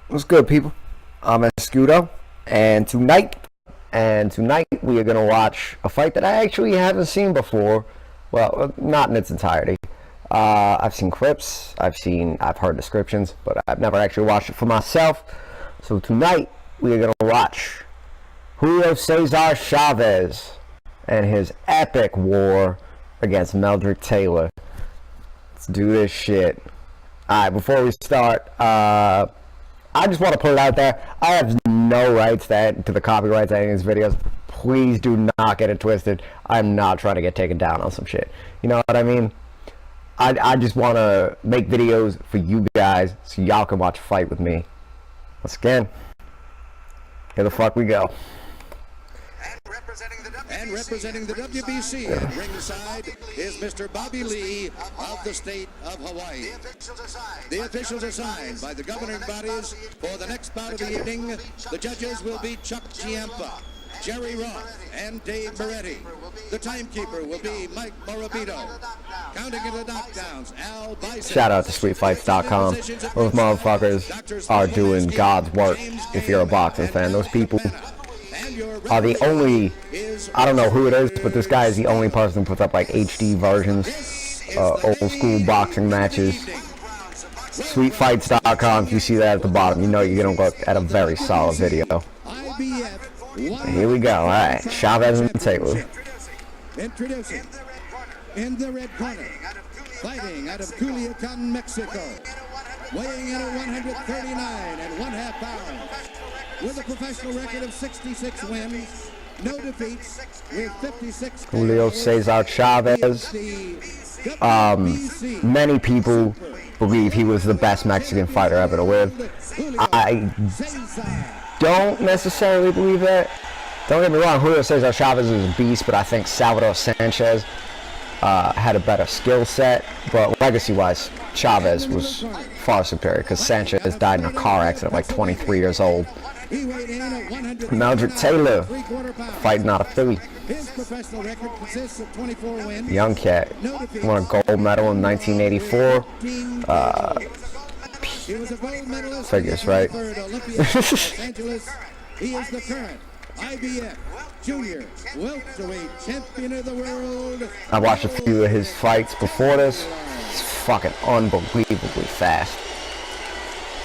What's good, people? I'm Escudo, and tonight we are gonna watch a fight that I actually haven't seen before. Well, not in its entirety. I've seen clips, I've heard descriptions, but I've never actually watched it for myself. So tonight we are gonna watch Julio Cesar Chavez and his epic war against Meldrick Talyor. Let's do this shit. Alright, before we start, I just want to put it out there, I have no rights to the copyrights to any of these videos. Please do not get it twisted. I'm not trying to get taken down on some shit. You know what I mean? I just want to make videos for you guys so y'all can watch a fight with me. Once again, here the fuck we go. And representing the WBC at ringside is Mr. Bobby Lee of the state of Hawaii. The officials are signed by the governing bodies for the next bout of the evening. The judges will be Chuck Chiampa, Jerry Roth, and Dave Moretti. The timekeeper will be Mike Morabito. Counting in the knockdowns, Al Bison. Shout out to SweetFights.com. Those motherfuckers are doing God's work if you're a boxing fan. Those people are the only, I don't know who it is, but this guy is the only person who puts up like HD versions, old school boxing matches. SweetFights.com, if you see that at the bottom, you know you're going to look at a very solid video. Here we go, alright, Chavez and Talyor. Introducing, in the red corner, fighting out of Culiacan, Mexico, weighing in at 139 1/2 pounds. With a professional record of 66 wins, no defeats, with 56 Julio Cesar Chavez. Many people believe he was the best Mexican fighter ever to live. I don't necessarily believe that. Don't get me wrong, Julio Cesar Chavez is a beast, but I think Salvador Sanchez had a better skill set. But legacy-wise, Chavez was far superior because Sanchez died in a car accident at like 23 years old. Meldrick Talyor fighting out of Philly. Young cat. Won a gold medal in 1984. Figures, right? He is the current IBF Junior welterweight champion of the world. I watched a few of his fights before this. It's fucking unbelievably fast.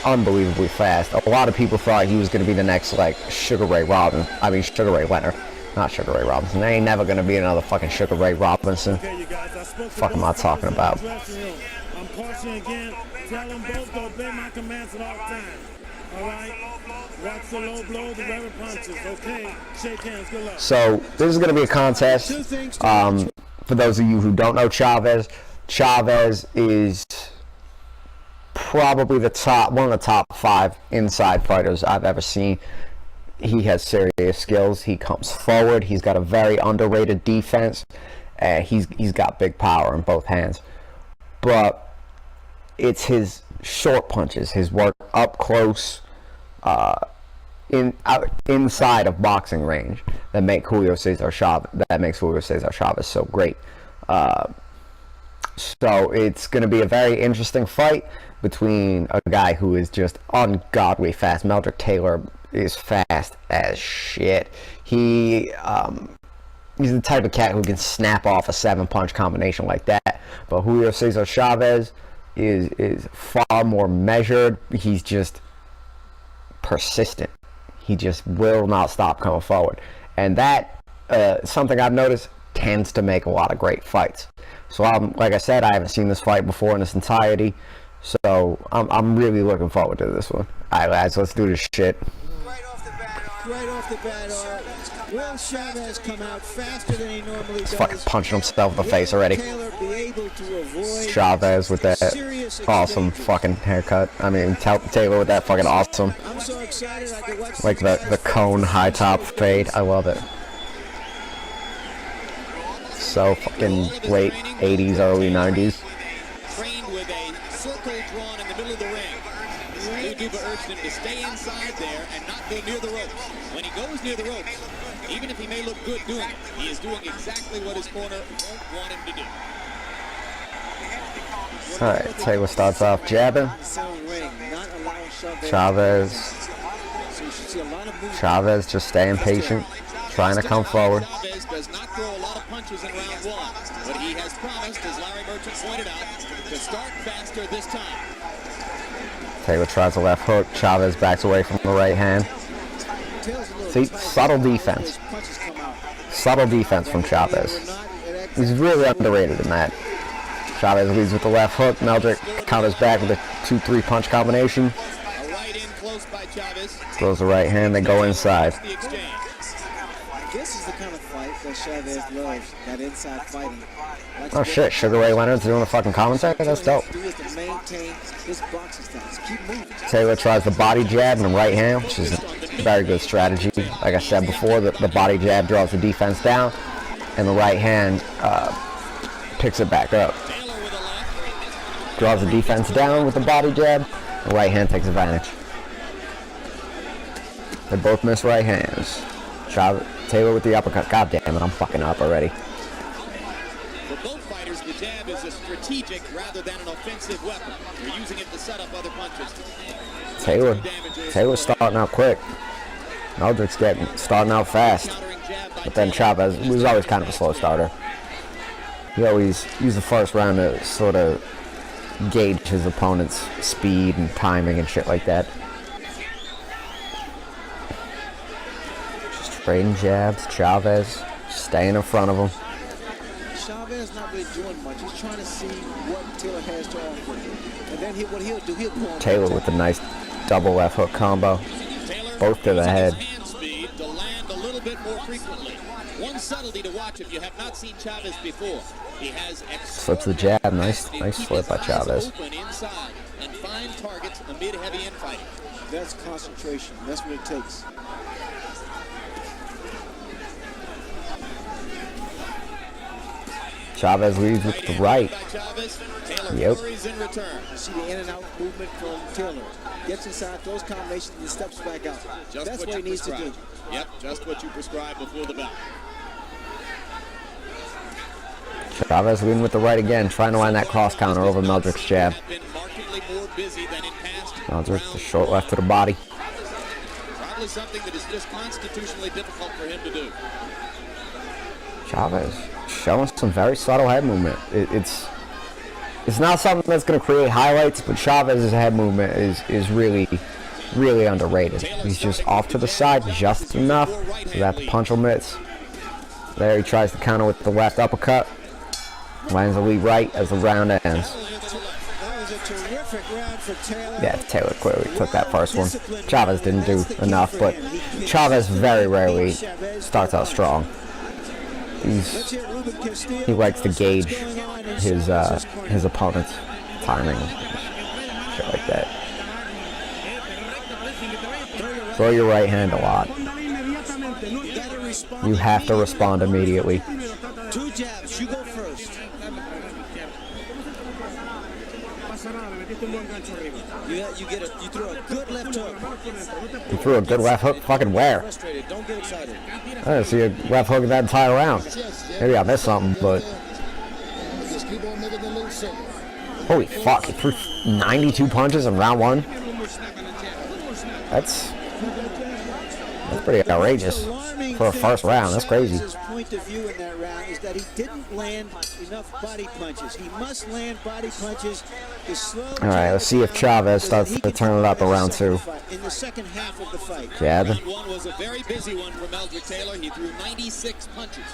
Unbelievably fast. A lot of people thought he was going to be the next, like, Sugar Ray Robinson. I mean, Sugar Ray Leonard. Not Sugar Ray Robinson. There ain't never going to be another fucking Sugar Ray Robinson. Fuck am I talking about? I'm cautioning again. Tell them both to obey my commands at all times. All right? Watch the low blow, the rubber punches. Okay? Shake hands. Good luck. So, this is going to be a contest. For those of you who don't know Chavez, Chavez is probably one of the top 5 inside fighters I've ever seen. He has serious skills. He comes forward. He's got a very underrated defense. He's got big power in both hands. But it's his short punches, his work up close, inside of boxing range that makes Julio Cesar Chavez so great. So it's going to be a very interesting fight between a guy who is just ungodly fast. Meldrick Talyor is fast as shit. He's the type of cat who can snap off a 7-punch combination like that. But Julio Cesar Chavez is far more measured. He's just persistent. He just will not stop coming forward. And that, something I've noticed, tends to make a lot of great fights. So like I said, I haven't seen this fight before in its entirety. So I'm really looking forward to this one. Alright lads, let's do this shit. Right off the bat, will Chavez come out faster than he normally does? He's fucking punching himself in the face already. Chavez with that awesome fucking haircut. I mean, Talyor with that fucking awesome, I'm so excited I could watch like the cone high top fade. I love it. So fucking late 80s, early 90s. Trained with a circle drawn in the middle of the ring. Duba urged him to stay inside there and not go near the ropes. When he goes near the ropes, even if he may look good doing it, he is doing exactly what his corner won't want him to do. Alright, Taylor starts off jabbing. Chavez. Chavez just staying patient, trying to come forward. Chavez does not throw a lot of punches in round one, but he has promised, as Larry Merchant pointed out, to start faster this time. Taylor tries a left hook. Chavez backs away from the right hand. See, subtle defense. Subtle defense from Chavez. He's really underrated in that. Chavez leads with the left hook. Meldrick counters back with a 2-3 punch combination. A right in close by Chavez. Throws the right hand, they go inside. The exchange. This is the kind of fight that Chavez loves, that inside fighting. Oh shit, Sugar Ray Leonard's doing a fucking commentary? That's dope. Taylor tries the body jab and the right hand, which is a very good strategy. Like I said before, the body jab draws the defense down, and the right hand picks it back up. Draws the defense down with the body jab, the right hand takes advantage. They both miss right hands. Taylor with the uppercut. God damn it, I'm fucking up already. For both fighters, the jab is a strategic rather than an offensive weapon. You're using it to set up other punches. Taylor's starting out quick. Meldrick's starting out fast. But then Chavez was always kind of a slow starter. He always used the first round to sort of gauge his opponent's speed and timing and shit like that. Trading jabs, Chavez staying in front of him. Chavez not really doing much. He's trying to see what Taylor has to offer. And then what he'll do, he'll go on Taylor with a nice double left hook combo. Both to the head. Hand speed to land a little bit more frequently. One subtlety to watch if you have not seen Chavez before. He has Slips the jab. Nice slip by Chavez. Open inside and find targets amid heavy infighting. That's concentration. That's what it takes. Chavez leads with the right. Yep. See the in and out movement from Taylor. Gets inside, throws combinations, and steps back out. That's what he needs to do. Yep, just what you prescribed before the bout. Chavez leading with the right again, trying to line that cross counter over Meldrick's jab. Meldrick, the short left to the body. Probably something that is just constitutionally difficult for him to do. Chavez showing some very subtle head movement. It's not something that's going to create highlights, but Chavez's head movement is really underrated. He's just off to the side just enough so that the punch will miss. There he tries to counter with the left uppercut. Lands a lead right as the round ends. That was a terrific round for Taylor. Yeah, Taylor clearly took that first one. Chavez didn't do enough, but Chavez very rarely starts out strong. He likes to gauge his opponent's timing, shit like that. Throw your right hand a lot. You have to respond immediately. Two jabs, you go first. You throw a good left hook. You threw a good left hook? Fucking where? Don't get excited. I didn't see a left hook in that entire round. Maybe I missed something, but... Holy fuck, he threw 92 punches in round one? That's pretty outrageous for a first round. That's crazy. His point of view in that round is that he didn't land enough body punches. He must land body punches to slow. All right, let's see if Chavez starts to turn it up in round two. In the second half of the fight. Jab. Round one was a very busy one for Meldrick Taylor. He threw 96 punches.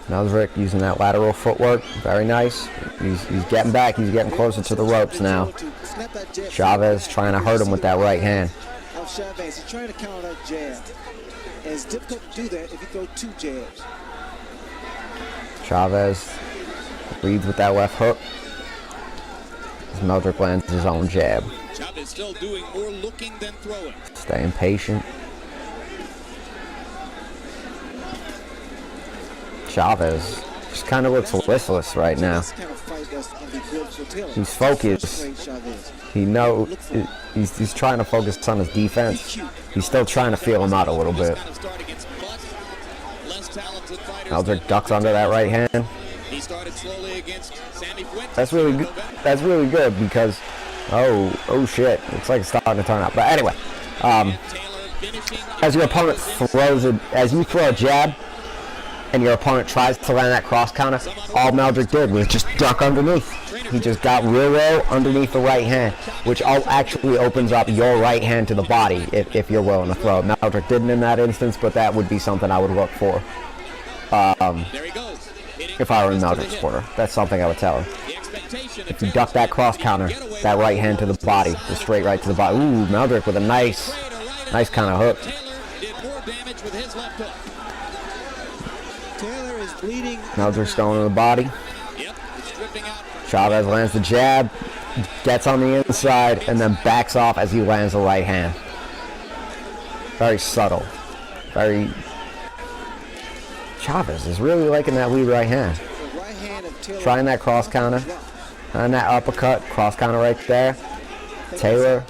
Meldrick using that lateral footwork. Very nice. He's getting back. He's getting closer to the ropes now. Chavez trying to hurt him with that right hand. Chavez is trying to counter that jab. And it's difficult to do that if you throw two jabs. Chavez leads with that left hook. As Meldrick lands his own jab. Chavez still doing more looking than throwing. Staying patient. Chavez just kind of looks listless right now. He's focused. He knows he's trying to focus on his defense. He's still trying to feel him out a little bit. Meldrick ducks under that right hand. He started slowly against Sammy Fuentes. That's really good. That's really good because, oh shit, looks like it's starting to turn out. But anyway, as your opponent throws it, as you throw a jab, and your opponent tries to land that cross counter, all Meldrick did was just duck underneath. He just got real low underneath the right hand, which actually opens up your right hand to the body if you're willing to throw. Meldrick didn't in that instance, but that would be something I would look for. If I were in Meldrick's corner, that's something I would tell him. If you duck that cross counter, that right hand to the body, the straight right to the body. Ooh, Meldrick with a nice kind of hook. Taylor is bleeding. Meldrick's going to the body. Chavez lands the jab, gets on the inside, and then backs off as he lands the right hand. Very subtle. Very... Chavez is really liking that lead right hand. Trying that cross counter. And that uppercut. Cross counter right there. Taylor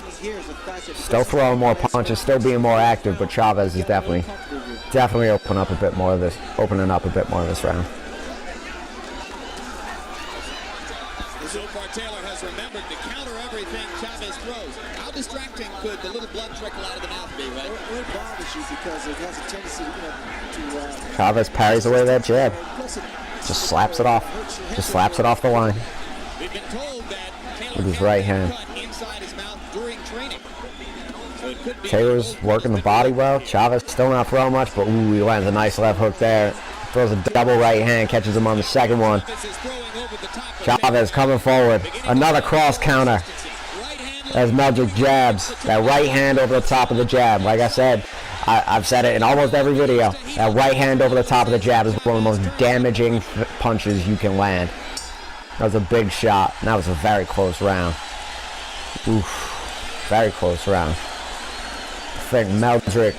still throwing more punches, still being more active, but Chavez is definitely opening up a bit more of this round. So far, Taylor has remembered to counter everything Chavez throws. How distracting could the little blood trickle out of the mouth be, right? It bothers you because it has a tendency to Chavez parries away that jab. Just slaps it off. Just slaps it off the line. We've been told that Taylor with his right hand. inside his mouth during training. So it could be Taylor's working the body well. Chavez still not throwing much, but ooh, he lands a nice left hook there. Throws a double right hand, catches him on the second one. Chavez coming forward. Another cross counter as Meldrick jabs. That right hand over the top of the jab. Like I said, I've said it in almost every video. That right hand over the top of the jab is one of the most damaging punches you can land. That was a big shot. And that was a very close round. Oof. Very close round. I think Meldrick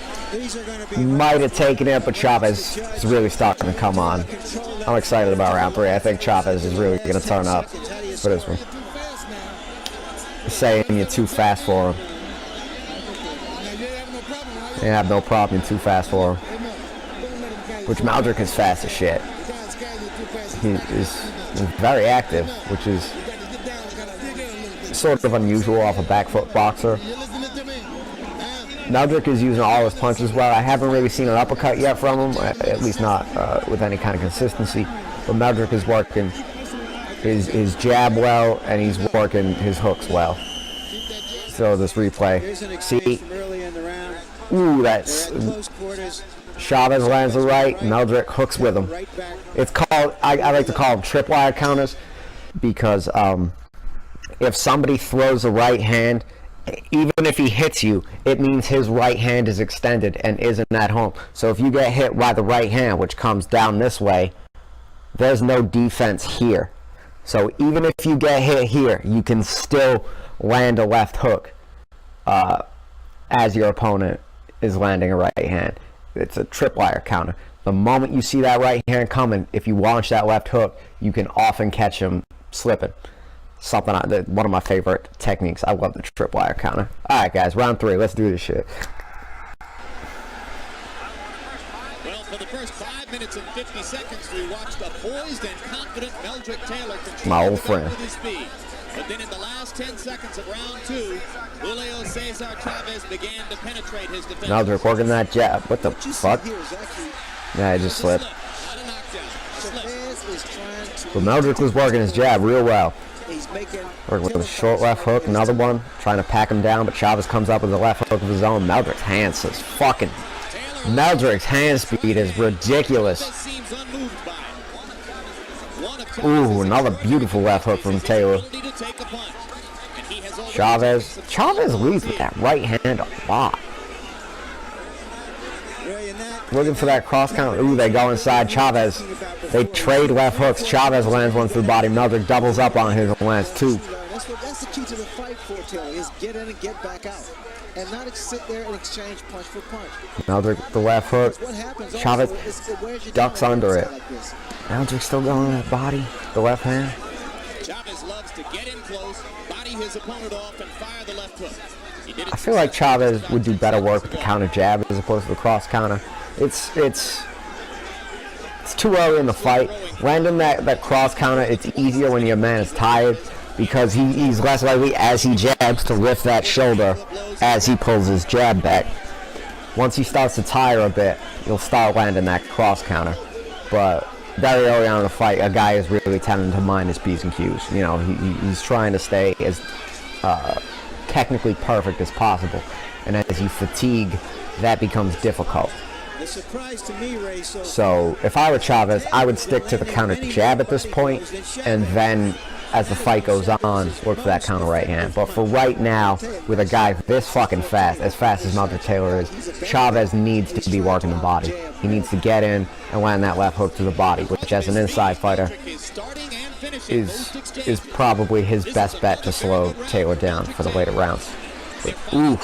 might have taken it, but Chavez is really starting to come on. I'm excited about round 3. I think Chavez is really going to turn up for this one. Saying you're too fast for him. You have no problem, you're too fast for him. Which Meldrick is fast as shit. He is very active, which is sort of unusual off a back foot boxer. Meldrick is using all his punches well. I haven't really seen an uppercut yet from him, at least not with any kind of consistency. But Meldrick is working his jab well, and he's working his hooks well. So this replay. See? Ooh, that's... Chavez lands the right, Meldrick hooks with him. It's called, I like to call them tripwire counters, because if somebody throws a right hand, even if he hits you, it means his right hand is extended and isn't at home. So if you get hit by the right hand, which comes down this way, there's no defense here. So even if you get hit here, you can still land a left hook as your opponent is landing a right hand. It's a tripwire counter. The moment you see that right hand coming, if you launch that left hook, you can often catch him slipping. One of my favorite techniques. I love the tripwire counter. Alright guys, round 3. Let's do this shit. Well, for the first 5 minutes and 50 seconds, we watched a poised and confident Meldrick Taylor control my old friend. with his speed. But then in the last 10 seconds of round 2, Julio Cesar Chavez began to penetrate his defense. Meldrick working that jab. What the fuck? Yeah, I just slipped. But Meldrick was working his jab real well. Working with a short left hook, another one, trying to pack him down, but Chavez comes up with a left hook of his own. Meldrick's hands is fucking... Meldrick's hand speed is ridiculous. Ooh, another beautiful left hook from Taylor. Chavez leads with that right hand a lot. Looking for that cross counter. Ooh, they go inside Chavez. They trade left hooks. Chavez lands one through the body. Meldrick doubles up on his and lands 2. That's the key to the fight for Taylor, is get in and get back out. And not sit there and exchange punch for punch. Meldrick, the left hook. Chavez ducks under it. Meldrick still going in the body. The left hand. Chavez loves to get in close, body his opponent off, and fire the left hook. I feel like Chavez would do better work with the counter jab as opposed to the cross counter. It's It's too early in the fight. Landing that cross counter, it's easier when your man is tired because he's less likely as he jabs to lift that shoulder as he pulls his jab back. Once he starts to tire a bit, he'll start landing that cross counter. But very early on in the fight, a guy is really tending to mind his P's and Q's. You know, he's trying to stay as technically perfect as possible. And as you fatigue, that becomes difficult. The surprise to me, Ray, so if I were Chavez, I would stick to the counter jab at this point, and then as the fight goes on, look for that counter right hand. But for right now, with a guy this fucking fast as Meldrick Talyor is, Chavez needs to be working the body. He needs to get in and land that left hook to the body, which as an inside fighter is probably his best bet to slow Talyor down for the later rounds. But, ooh,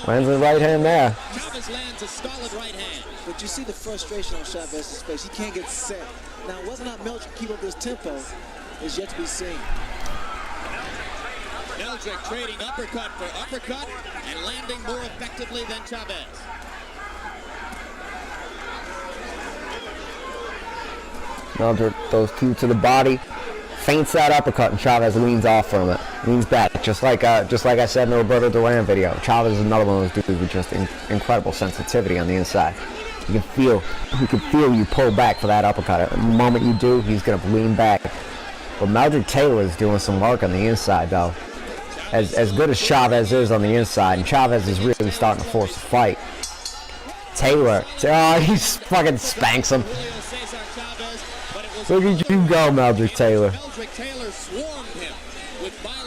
lands the right hand there. But you see the frustration on Chavez's face. He can't get set. Now, whether or not Meldrick keep up this tempo is yet to be seen. Meldrick trading uppercut for uppercut and landing more effectively than Chavez. Meldrick those two to the body, feints that uppercut, and Chavez leans off from it, leans back, just like I said in the Roberto Duran video. Chavez is another one of those dudes with just incredible sensitivity on the inside. He can feel you pull back for that uppercut. The moment you do, he's gonna lean back. But Meldrick Talyor is doing some work on the inside, though. As good as Chavez is on the inside, and Chavez is really starting to force the fight. Talyor, oh, he fucking spanks him. Look at you go, Meldrick Talyor.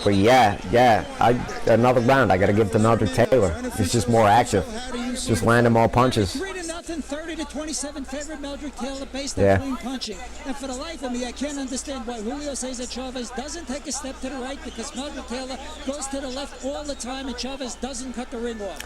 But yeah, another round I gotta give to Meldrick Talyor. He's just more active, just landing more punches. 30 to 27 favorite Meldrick Talyor based on clean punching. And for the life of me, I can't understand why Julio says that Chavez doesn't take a step to the right, because Meldrick Talyor goes to the left all the time and Chavez doesn't cut the ring off.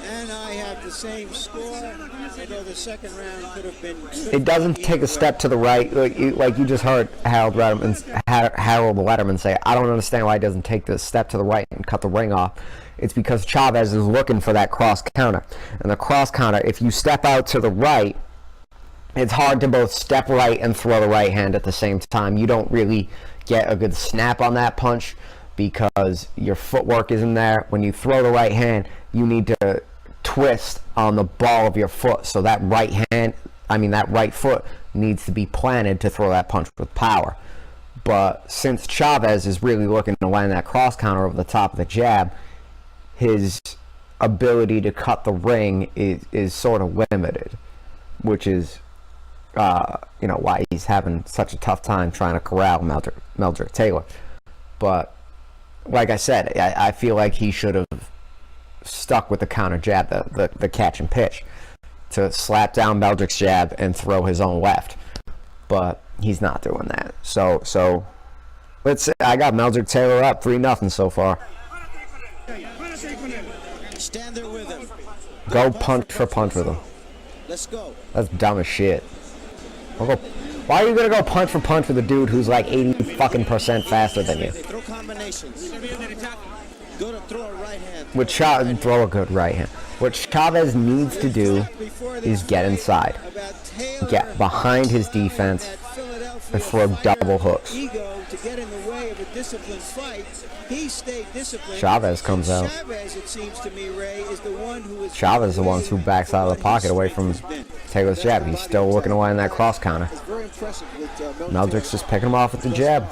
And I have the same score, although the second round could have been... It doesn't take a step to the right. Like you just heard Harold Letterman say, I don't understand why he doesn't take the step to the right and cut the ring off. It's because Chavez is looking for that cross counter. And the cross counter, if you step out to the right, it's hard to both step right and throw the right hand at the same time. You don't really get a good snap on that punch because your footwork isn't there. When you throw the right hand, you need to twist on the ball of your foot. So that that right foot needs to be planted to throw that punch with power. But since Chavez is really looking to land that cross counter over the top of the jab, his ability to cut the ring is sort of limited, which is why he's having such a tough time trying to corral Meldrick Talyor. But like I said, I feel like he should have stuck with the counter jab, the catch and pitch, to slap down Meldrick's jab and throw his own left. But he's not doing that. So let's say I got Meldrick Talyor up 3-0 so far. Stand there with him. Go punch for punch with him. Let's go. That's dumb as shit. Why are you gonna go punch for punch with a dude who's like 80% faster than you? They throw combinations. Go to throw a right hand. Throw a good right hand. What Chavez needs to do is get inside, get behind his defense, and throw double hooks. To get in the way of a disciplined fight, he stayed disciplined. Chavez comes out. Chavez, it seems to me, Ray, is the one who is Chavez is the one who backs out of the pocket away from Talyor's jab. He's still looking to land that cross counter. very impressive with Meldrick's just picking him off with the jab.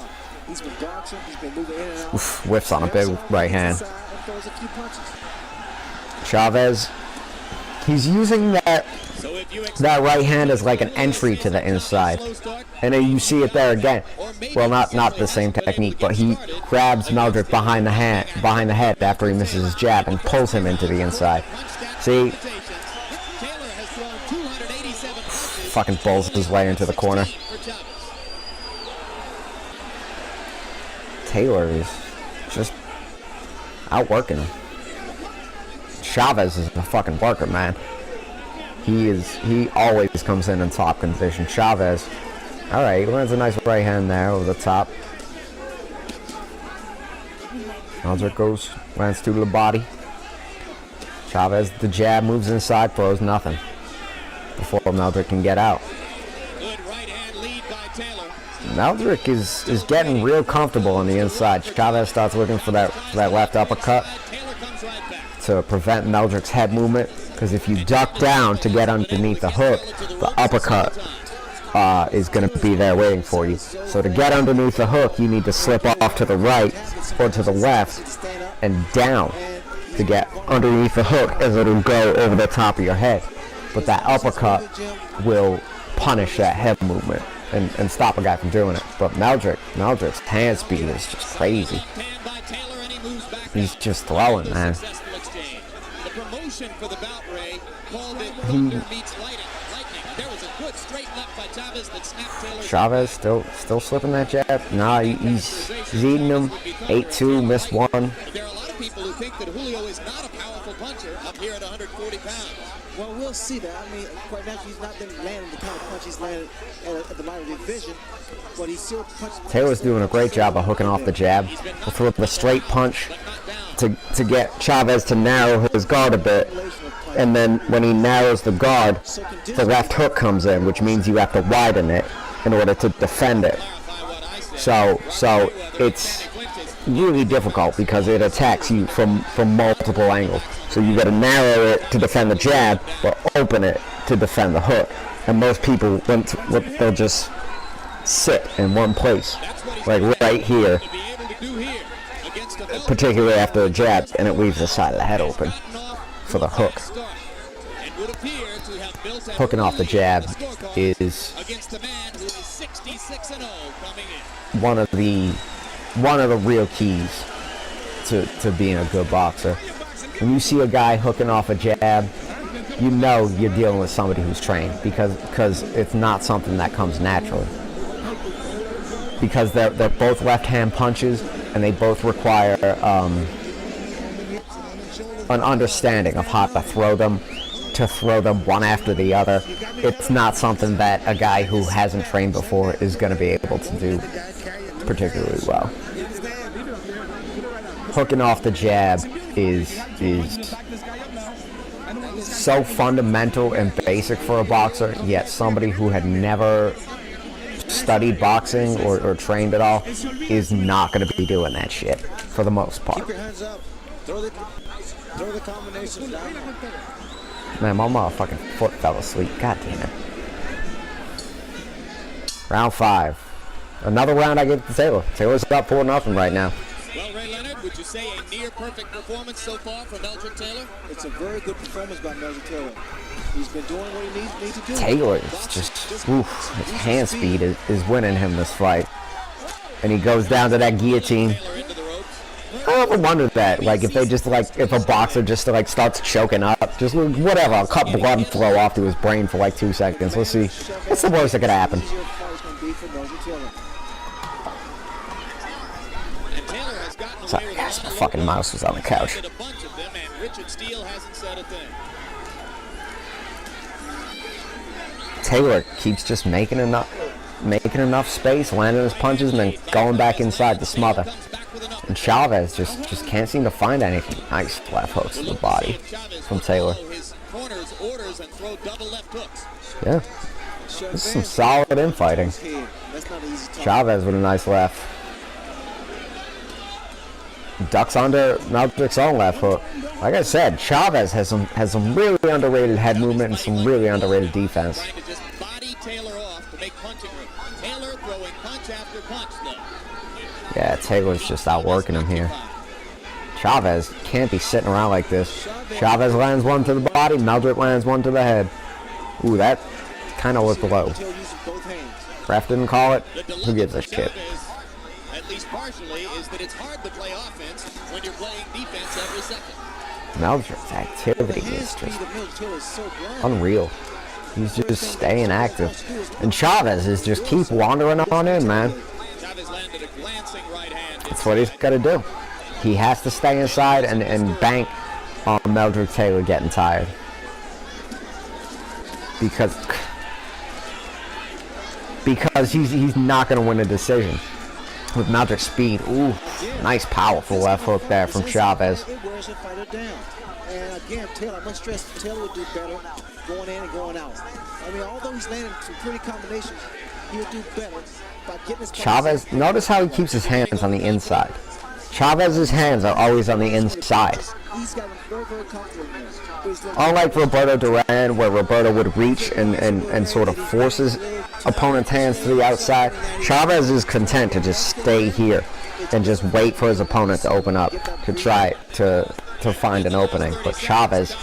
He's been boxing, he's been moving in and out. Oof, whiffs on a big right hand. Chavez, he's using that right hand as like an entry to the inside, and then you see it there again. Well, not the same technique, but he grabs Meldrick behind the head after he misses his jab and pulls him into the inside. See, fucking pulls his way into the corner. Talyor is just outworking him. Chavez is a fucking worker, man. He always comes in top condition. Chavez, all right, he lands a nice right hand there over the top. Meldrick lands to the body. Chavez, the jab, moves inside, throws nothing before Meldrick can get out. Meldrick is getting real comfortable on the inside. Chavez starts looking for that left uppercut to prevent Meldrick's head movement. Because if you duck down to get underneath the hook, the uppercut is going to be there waiting for you. So to get underneath the hook, you need to slip off to the right or to the left and down to get underneath the hook, as it'll go over the top of your head. But that uppercut will punish that head movement and stop a guy from doing it. But Meldrick's hand speed is just crazy. He's just throwing, man. The promotion for the bout, Ray, called it thunder meets lightning. There was a good straight left by Chavez that snapped Taylor's. Chavez still slipping that jab. Nah, he's eating him. 8-2, missed one. There are a lot of people who think that Julio is not a powerful puncher up here at 140 pounds. Well, we'll see that. I mean, quite naturally, he's not been landing the kind of punch he's landed at the lighter division, but he's still punching. Taylor's doing a great job of hooking off the jab. He'll throw up a straight punch to get Chavez to narrow his guard a bit. And then when he narrows the guard, the left hook comes in, which means you have to widen it in order to defend it. So it's really difficult because it attacks you from multiple angles. So you got to narrow it to defend the jab, but open it to defend the hook. And most people, they'll just sit in one place, like right here, particularly after a jab, and it leaves the side of the head open for the hook. Hooking off the jab is one of the real keys to being a good boxer. When you see a guy hooking off a jab, you know you're dealing with somebody who's trained, because it's not something that comes naturally. Because they're both left-hand punches, and they both require an understanding of how to throw them one after the other. It's not something that a guy who hasn't trained before is going to be able to do particularly well. Hooking off the jab is so fundamental and basic for a boxer, yet somebody who had never studied boxing or trained at all is not going to be doing that shit for the most part. Keep your hands up. Throw the combinations down. Man, my motherfucking foot fell asleep. God damn it. Round 5. Another round I give to Taylor. Taylor's up 4-0 right now. Well, Ray Leonard, would you say a near-perfect performance so far from Meldrick Taylor? It's a very good performance by Meldrick Taylor. He's been doing what he needs to do. Taylor is just, his hand speed is winning him this fight. And he goes down to that guillotine. I ever wondered that, like, if they just, like, if a boxer just, like, starts choking up, just whatever, I'll cut blood and flow off to his brain for, like, 2 seconds. Let's see. What's the worst that could happen? Sorry, guys, my fucking mouse was on the couch. Taylor keeps just making enough space, landing his punches, and then going back inside to smother. And Chavez just can't seem to find anything. Nice left hooks to the body from Taylor. Yeah, this is some solid infighting. Chavez with a nice left. Ducks under Meldrick's own left hook. Like I said, Chavez has some really underrated head movement and some really underrated defense. Yeah, Taylor's just outworking him here. Chavez can't be sitting around like this. Chavez lands one to the body, Meldrick lands one to the head. Ooh, that kind of looked low. Ref didn't call it. Who gives a shit? At least partially, is that it's hard to play offense when you're playing defense every second. Meldrick's activity is just unreal. He's just staying active. And Chavez is just keep wandering on in, man. That's what he's got to do. He has to stay inside and bank on Meldrick Taylor getting tired. Because he's not going to win a decision. With Meldrick's speed, ooh, nice powerful left hook there from Chavez. It wears a fighter down. And again, Taylor, I must stress, Taylor would do better going in and going out. I mean, although he's landing some pretty combinations, he would do better Chavez, notice how he keeps his hands on the inside. Chavez's hands are always on the inside. He's got him very, very comfortable in this. Unlike Roberto Duran, where Roberto would reach and sort of force his opponent's hands to the outside, Chavez is content to just stay here and just wait for his opponent to open up to try to find an opening. But Chavez,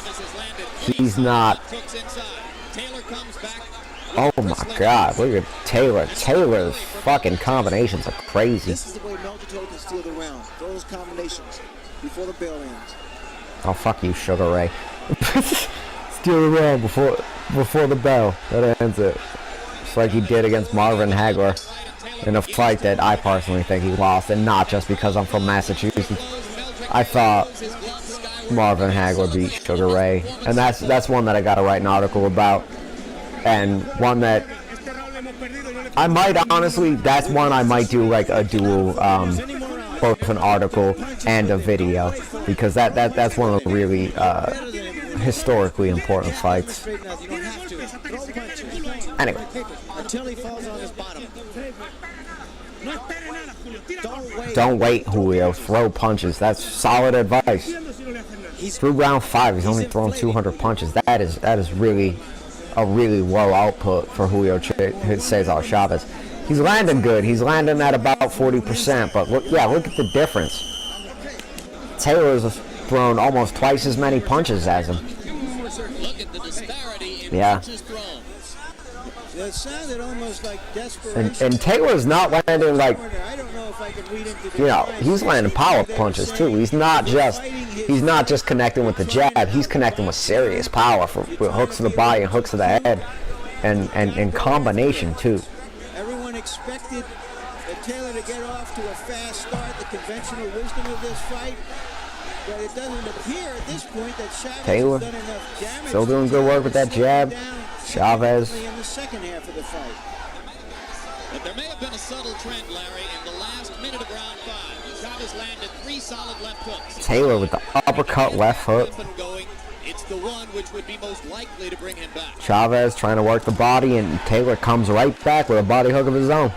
he's not. Oh my God! Look at Taylor. Taylor's fucking combinations are crazy. This is the way Meldrick can steal the round. Throw those combinations before the bell ends. Oh fuck you, Sugar Ray. Steal the round before the bell. That ends it. Just like he did against Marvin Hagler in a fight that I personally think he lost, and not just because I'm from Massachusetts. I thought Marvin Hagler beat Sugar Ray, and that's one that I got to write an article about, and one that I might honestly, that's one I might do like a dual, both an article and a video, because that's one of the really historically important fights. Anyway. Until he falls on his bottom. Don't wait, Julio. Throw punches. That's solid advice. Through round 5, he's only thrown 200 punches. That is really a really low output for Julio Cesar Chavez. He's landing good. He's landing at about 40%. But look at the difference. Taylor's thrown almost twice as many punches as him. Look at the disparity in Yeah. punches thrown. It sounded almost like desperation. And Taylor's not landing like, I don't know if I can read into you know, he's landing power punches too. He's not just connecting with the jab. He's connecting with serious power with hooks to the body and hooks to the head, and in combination too. Everyone expected Taylor to get off to a fast start, the conventional wisdom of this fight. But it doesn't appear at this point that Chavez Taylor has done enough damage. still doing good work with that jab. Chavez. In the second half of the fight. But there may have been a subtle trend, Larry, in the last minute of round 5. Chavez landed 3 solid left hooks. Taylor with the uppercut left hook. It's the one which would be most likely to bring him back. Chavez trying to work the body, and Taylor comes right back with a body hook of his own.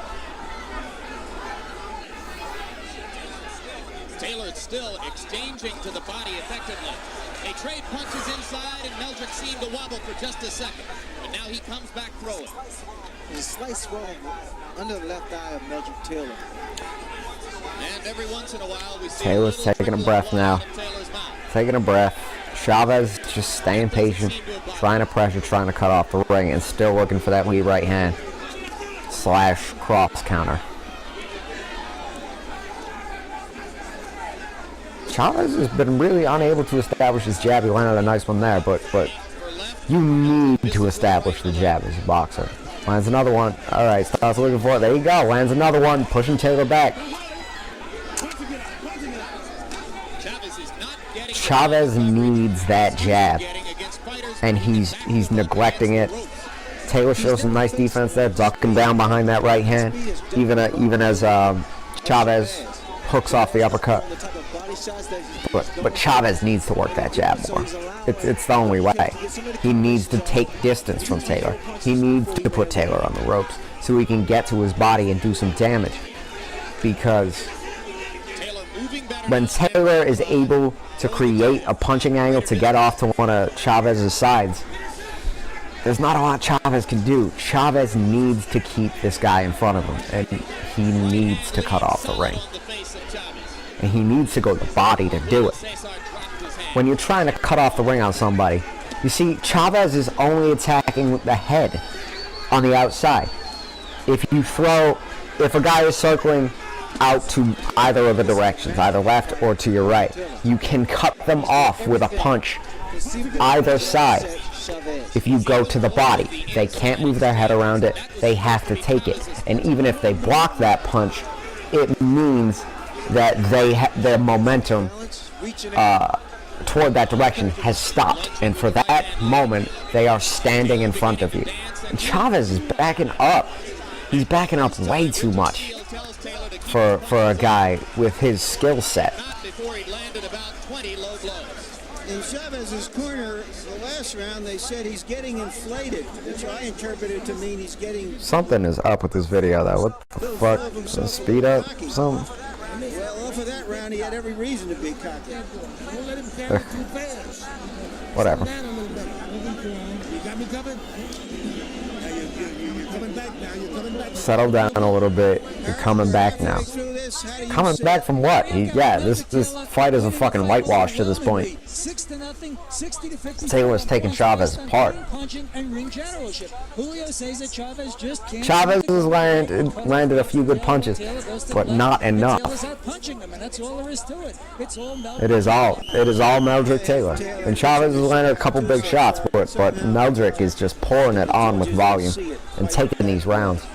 Taylor still exchanging to the body effectively. They trade punches inside, and Meldrick seemed to wobble for just a second. But now he comes back throwing. There's a slight swelling under the left eye of Meldrick Taylor. And every once in a while we see Taylor's taking a breath now. Taking a breath. Chavez just staying patient, trying to pressure, trying to cut off the ring, and still looking for that lead right hand / cross counter. Chavez has been really unable to establish his jab. He landed a nice one there, but you need to establish the jab as a boxer. Lands another one. All right, starts looking for it. There you go. Lands another one, pushing Taylor back. Chavez needs that jab, and he's neglecting it. Taylor shows some nice defense there, ducking down behind that right hand, even as Chavez hooks off the uppercut. But Chavez needs to work that jab more. It's the only way. He needs to take distance from Taylor. He needs to put Taylor on the ropes so he can get to his body and do some damage. Because when Taylor is able to create a punching angle to get off to one of Chavez's sides, there's not a lot Chavez can do. Chavez needs to keep this guy in front of him, and he needs to cut off the ring. And he needs to go to the body to do it. When you're trying to cut off the ring on somebody, you see, Chavez is only attacking the head on the outside. If a guy is circling out to either of the directions, either left or to your right, you can cut them off with a punch either side. If you go to the body, they can't move their head around it, they have to take it. And even if they block that punch, it means that their momentum toward that direction has stopped, and for that moment they are standing in front of you. And Chavez is backing up. He's backing up way too much for a guy with his skill set. In Chavez's corner, the last round, they said he's getting inflated, which I interpreted to mean he's getting... Something is up with this video, though. What the fuck? Speed up? Something? Well, off of that round, he had every reason to be cocky. Don't let him carry too fast. Whatever. Slow down a little bit. You got me covered? Now you're coming back now. You're coming back. Settle down a little bit. You're coming back now. Coming back from what? This fight is a fucking whitewash to this point. 6-0, 60-50. Taylor's taking Chavez apart. Punching and ring generalship. Julio says that Chavez just can't. Chavez has landed a few good punches, but not enough. Taylor's out punching him, and that's all there is to it. It's all Meldrick. It is all Meldrick Taylor. And Chavez has landed a couple big shots, but Meldrick is just pouring it on with volume and taking these rounds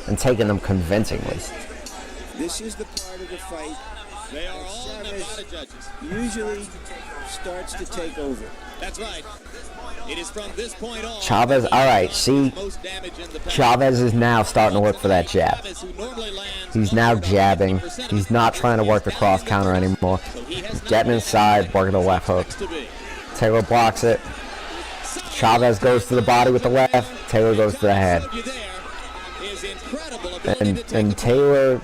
and taking them convincingly. This is the part of the fight They are all Nevada judges. usually starts to take over. That's right. It is from this point on. Chavez, all right, see, Most damage in the Chavez is now starting to look for that jab. Chavez, who normally lands He's now jabbing. He's not trying to work the cross counter anymore. He's getting inside, working the left hook. to be. Taylor blocks it. Chavez goes to the body with the left. Taylor goes to the head. You there is incredible ability to take And Taylor,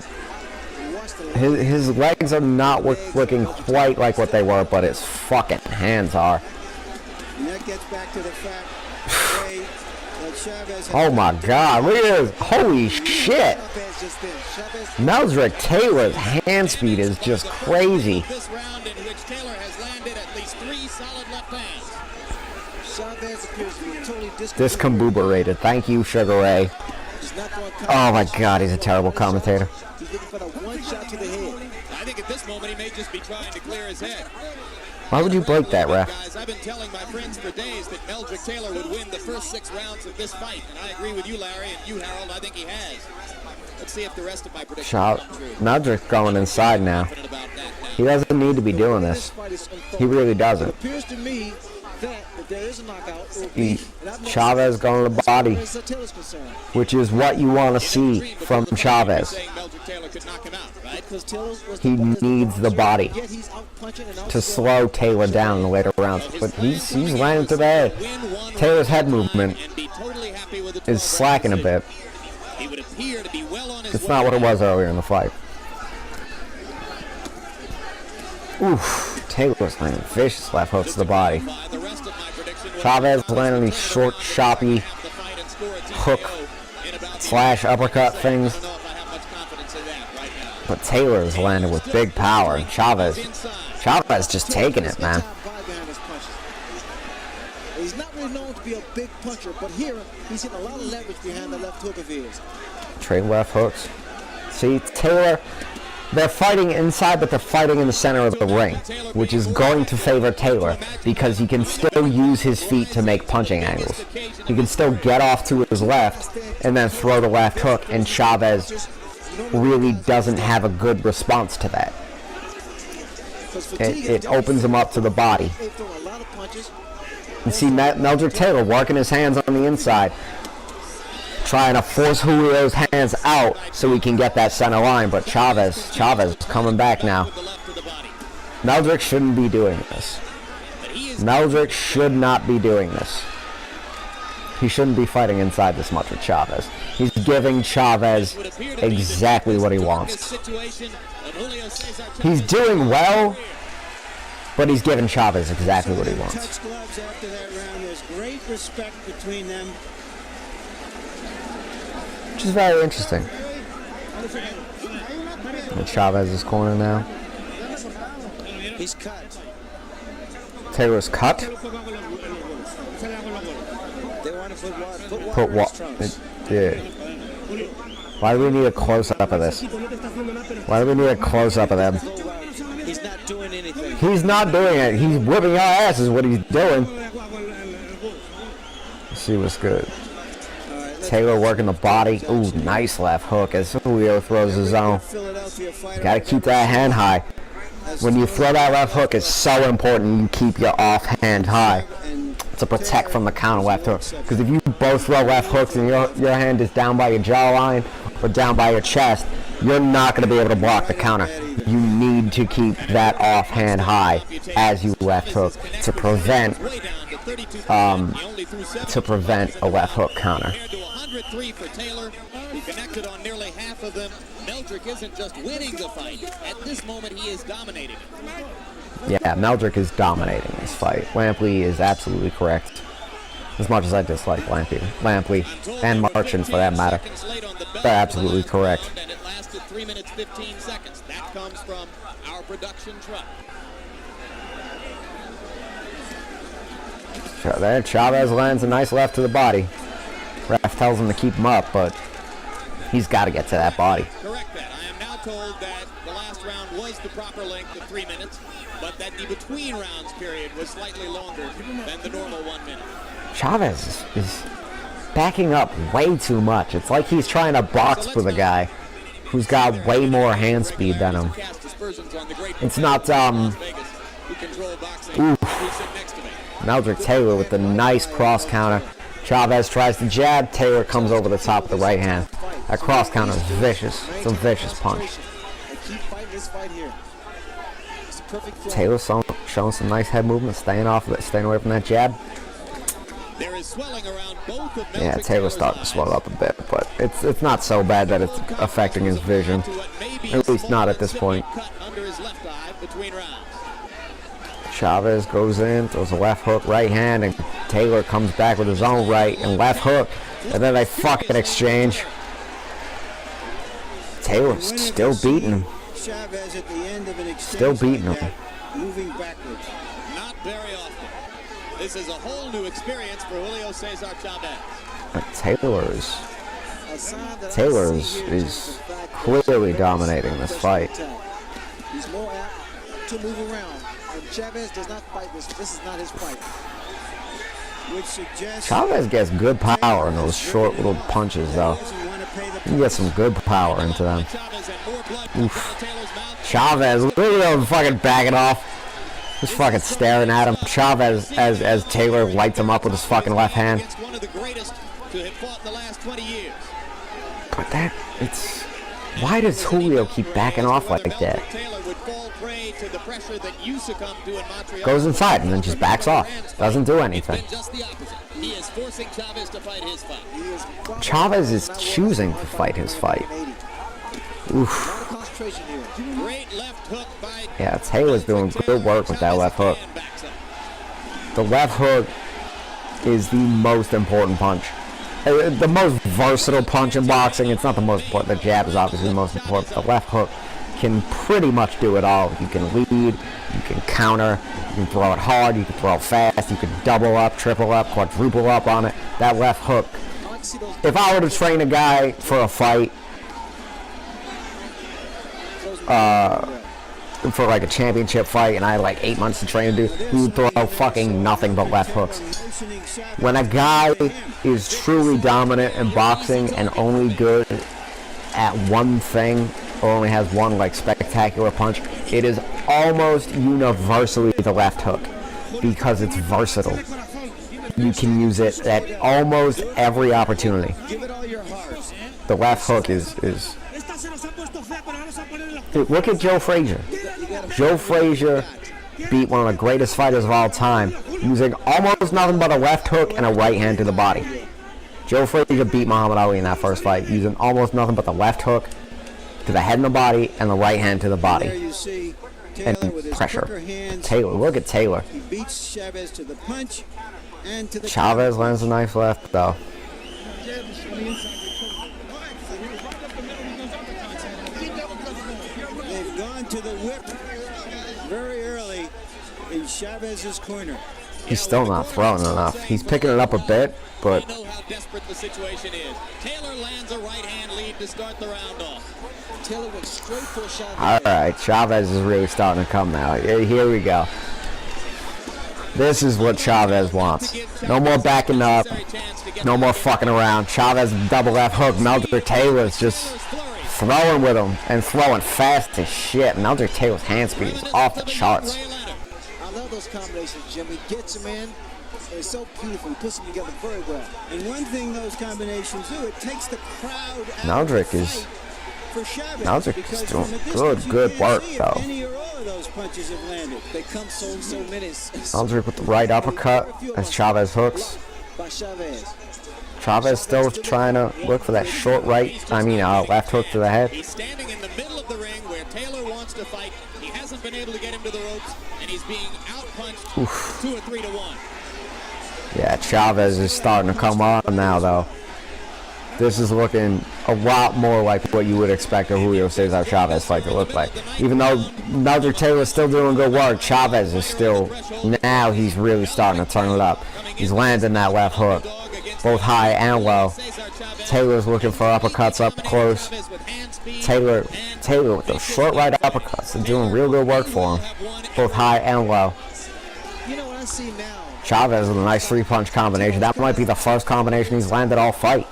his legs are not looking quite like what they were, but his fucking hands are. And that gets back to the fact that Chavez... Oh my God, look at this. Holy shit. Meldrick Taylor's hand speed is just crazy. this round in which Taylor has landed at least 3 solid left hands. Chavez appears to be totally Discombobulated. Thank you, Sugar Ray. Oh my God, he's a terrible commentator. He's looking for the one shot to the head. I think at this moment he may just be trying to clear his head. Why would you break that, ref? Guys, I've been telling my friends for days that Meldrick Taylor would win the first 6 rounds of this fight, and I agree with you, Larry, and you, Harold. I think he has. Let's see if the rest of my predictions come true. Meldrick's going inside now. Confident about that now. He doesn't need to be doing this. He really doesn't. It appears to me that if there is a knockout, it will be... Chavez going to the body, As far as Taylor's concerned. which is what you want to see from Chavez. Saying Meldrick Taylor could knock him out, right? Because Taylor was He needs the body Yet he's out punching and out to slow Taylor down in the later rounds, but he's landing to the head. Taylor's head movement And be totally happy with the is 12 slacking a bit. He would appear to be well on his It's way. not what it was earlier in the fight. Oof, Taylor's landing vicious left hooks to the body. The rest of my prediction was Chavez landing these short, choppy have the fight and score a hook TKO in about slash uppercut I things. don't know if I have much confidence in that right now. But Taylor is landing with big power, and Chavez just taking it, man. He's not really known to be a big puncher, but here he's getting a lot of leverage behind the left hook of his. Trade left hooks. See, Taylor, they're fighting inside, but they're fighting in the center of the ring, which is going to favor Taylor because he can still use his feet to make punching angles. He can still get off to his left and then throw the left hook, and Chavez really doesn't have a good response to that. It opens him up to the body. They throw a lot of punches. You see Meldrick Taylor working his hands on the inside, trying to force Julio's hands out so he can get that center line, but Chavez is coming back now. Meldrick shouldn't be doing this. Meldrick should not be doing this. He shouldn't be fighting inside this much with Chavez. He's giving Chavez exactly what he wants. He's doing well, but he's giving Chavez exactly what he wants. Touch gloves after that round. There's great respect between them. Which is very interesting. And Chavez's corner now. He's cut. Taylor's cut. They want to put Put water in what? his trunks. Yeah. Why do we need a close-up of this? Why do we need a close-up of them? He's not doing anything. He's not doing it. He's whipping our ass is what he's doing. Let's see what's good. Taylor working the body. Ooh, nice left hook as Julio throws his own. Philadelphia fighter. Got to keep that hand high. When you throw that left hook, it's so important you keep your offhand high to protect from the counter left hook. Because if you both throw left hooks and your hand is down by your jawline or down by your chest, you're not going to be able to block the counter. You need need to keep that offhand high as you left hook to prevent a left hook counter. Compared to 103 for Talyor, who connected on nearly half of them. Meldrick isn't just winning the fight. At this moment, he is dominating it. Yeah, Meldrick is dominating this fight. Lampley is absolutely correct. As much as I dislike Lampley and Marchand for that matter, they're absolutely correct. And it lasted 3 minutes 15 seconds. That comes from our production truck. There, Chavez lands a nice left to the body. Ref tells him to keep him up, but he's got to get to that body. Correct that. I am now told that the last round was the proper length of 3 minutes, but that the between rounds period was slightly longer than the normal 1 minute. Chavez is backing up way too much. It's like he's trying to box with a guy who's got way more hand speed than him. It's not, Meldrick Talyor with the nice cross counter. Chavez tries to jab. Talyor comes over the top of the right hand. That cross counter is vicious. It's a vicious punch. Taylor showing some nice head movement, staying away from that jab. There is swelling around both of Yeah, Taylor's starting to swell up a bit, but it's not so bad that it's affecting his vision. At least not at this point. Chavez goes in, throws a left hook, right hand, and Talyor comes back with his own right and left hook, and then they fucking exchange. Taylor's still beating him. Chavez at the end of an Still beating him. moving backwards. Not very often. This is a whole new experience for Julio Cesar Chavez. But Talyor is clearly dominating this fight. He's more apt to move around, and Chavez does not fight this. This is not his fight. Which suggests Chavez gets good power in those short little punches, though. You get some good power into them. Oof. Chavez, look at him fucking backing off. Just fucking staring at him. Chavez, as Talyor lights him up with his fucking left hand. One of the greatest to have fought in the last 20 years. But it's... Why does Julio keep backing off like that? Goes inside and then just backs off. Doesn't do anything. He is forcing Chavez to fight his fight. Chavez is choosing to fight his fight. Oof. Great left hook by Yeah, Taylor's doing good work with that left hook. The left hook is the most important punch. The most versatile punch in boxing. It's not the most important. The jab is obviously the most important. The left hook can pretty much do it all. You can lead, you can counter, you can throw it hard, you can throw it fast, you can double up, triple up, quadruple up on it. That left hook. If I were to train a guy for a fight, for like a championship fight, and I had like 8 months to train to do, he would throw fucking nothing but left hooks. When a guy is truly dominant in boxing and only good at one thing, or only has one like spectacular punch, it is almost universally the left hook, because it's versatile. You can use it at almost every opportunity. The left hook is look at Joe Frazier. Joe Frazier beat one of the greatest fighters of all time using almost nothing but a left hook and a right hand to the body. Joe Frazier beat Muhammad Ali in that first fight using almost nothing but the left hook to the head and the body and the right hand to the body. And pressure. Talyor, look at Talyor. He beats Chavez to the punch and to the Chavez lands a nice left, though. They've gone to the whip very early in Chavez's corner. He's still not throwing enough. He's picking it up a bit, but... We know how desperate the situation is. Talyor lands a right hand lead to start the round off. Talyor went straight for a shot. Alright, Chavez is really starting to come now. Here we go. This is what Chavez wants. No more backing up. No more fucking around. Chavez double left hook. Meldrick Talyor's just throwing with him and throwing fast as shit. Meldrick Talyor's hand speed is off the charts. I love those combinations, Jim. He gets them in. It's so beautiful. He puts them together very well. And one thing those combinations do, it takes the crowd out Meldrick of the is fight for Chavez. Meldrick is doing Because good work, though. Any or all of those punches have landed. They come so many. Meldrick with the right uppercut as Chavez hooks. By Chavez. Chavez still trying to look for that short left hook to the head. He's standing in the middle of the ring where Talyor wants to fight. He hasn't been able to get him to the ropes, and he's being outpunched 2 or 3 to 1. Yeah, Chavez is starting to come on now, though. This is looking a lot more like what you would expect a Julio Cesar Chavez fight to look like. Even though Meldrick Taylor is still doing good work, Chavez is still, now he's really starting to turn it up. He's landing that left hook, both high and low. Taylor's looking for uppercuts up close. Taylor with those short right uppercuts are doing real good work for him, both high and low. You know what I see now? Chavez with a nice 3-punch combination. That might be the first combination he's landed all fight.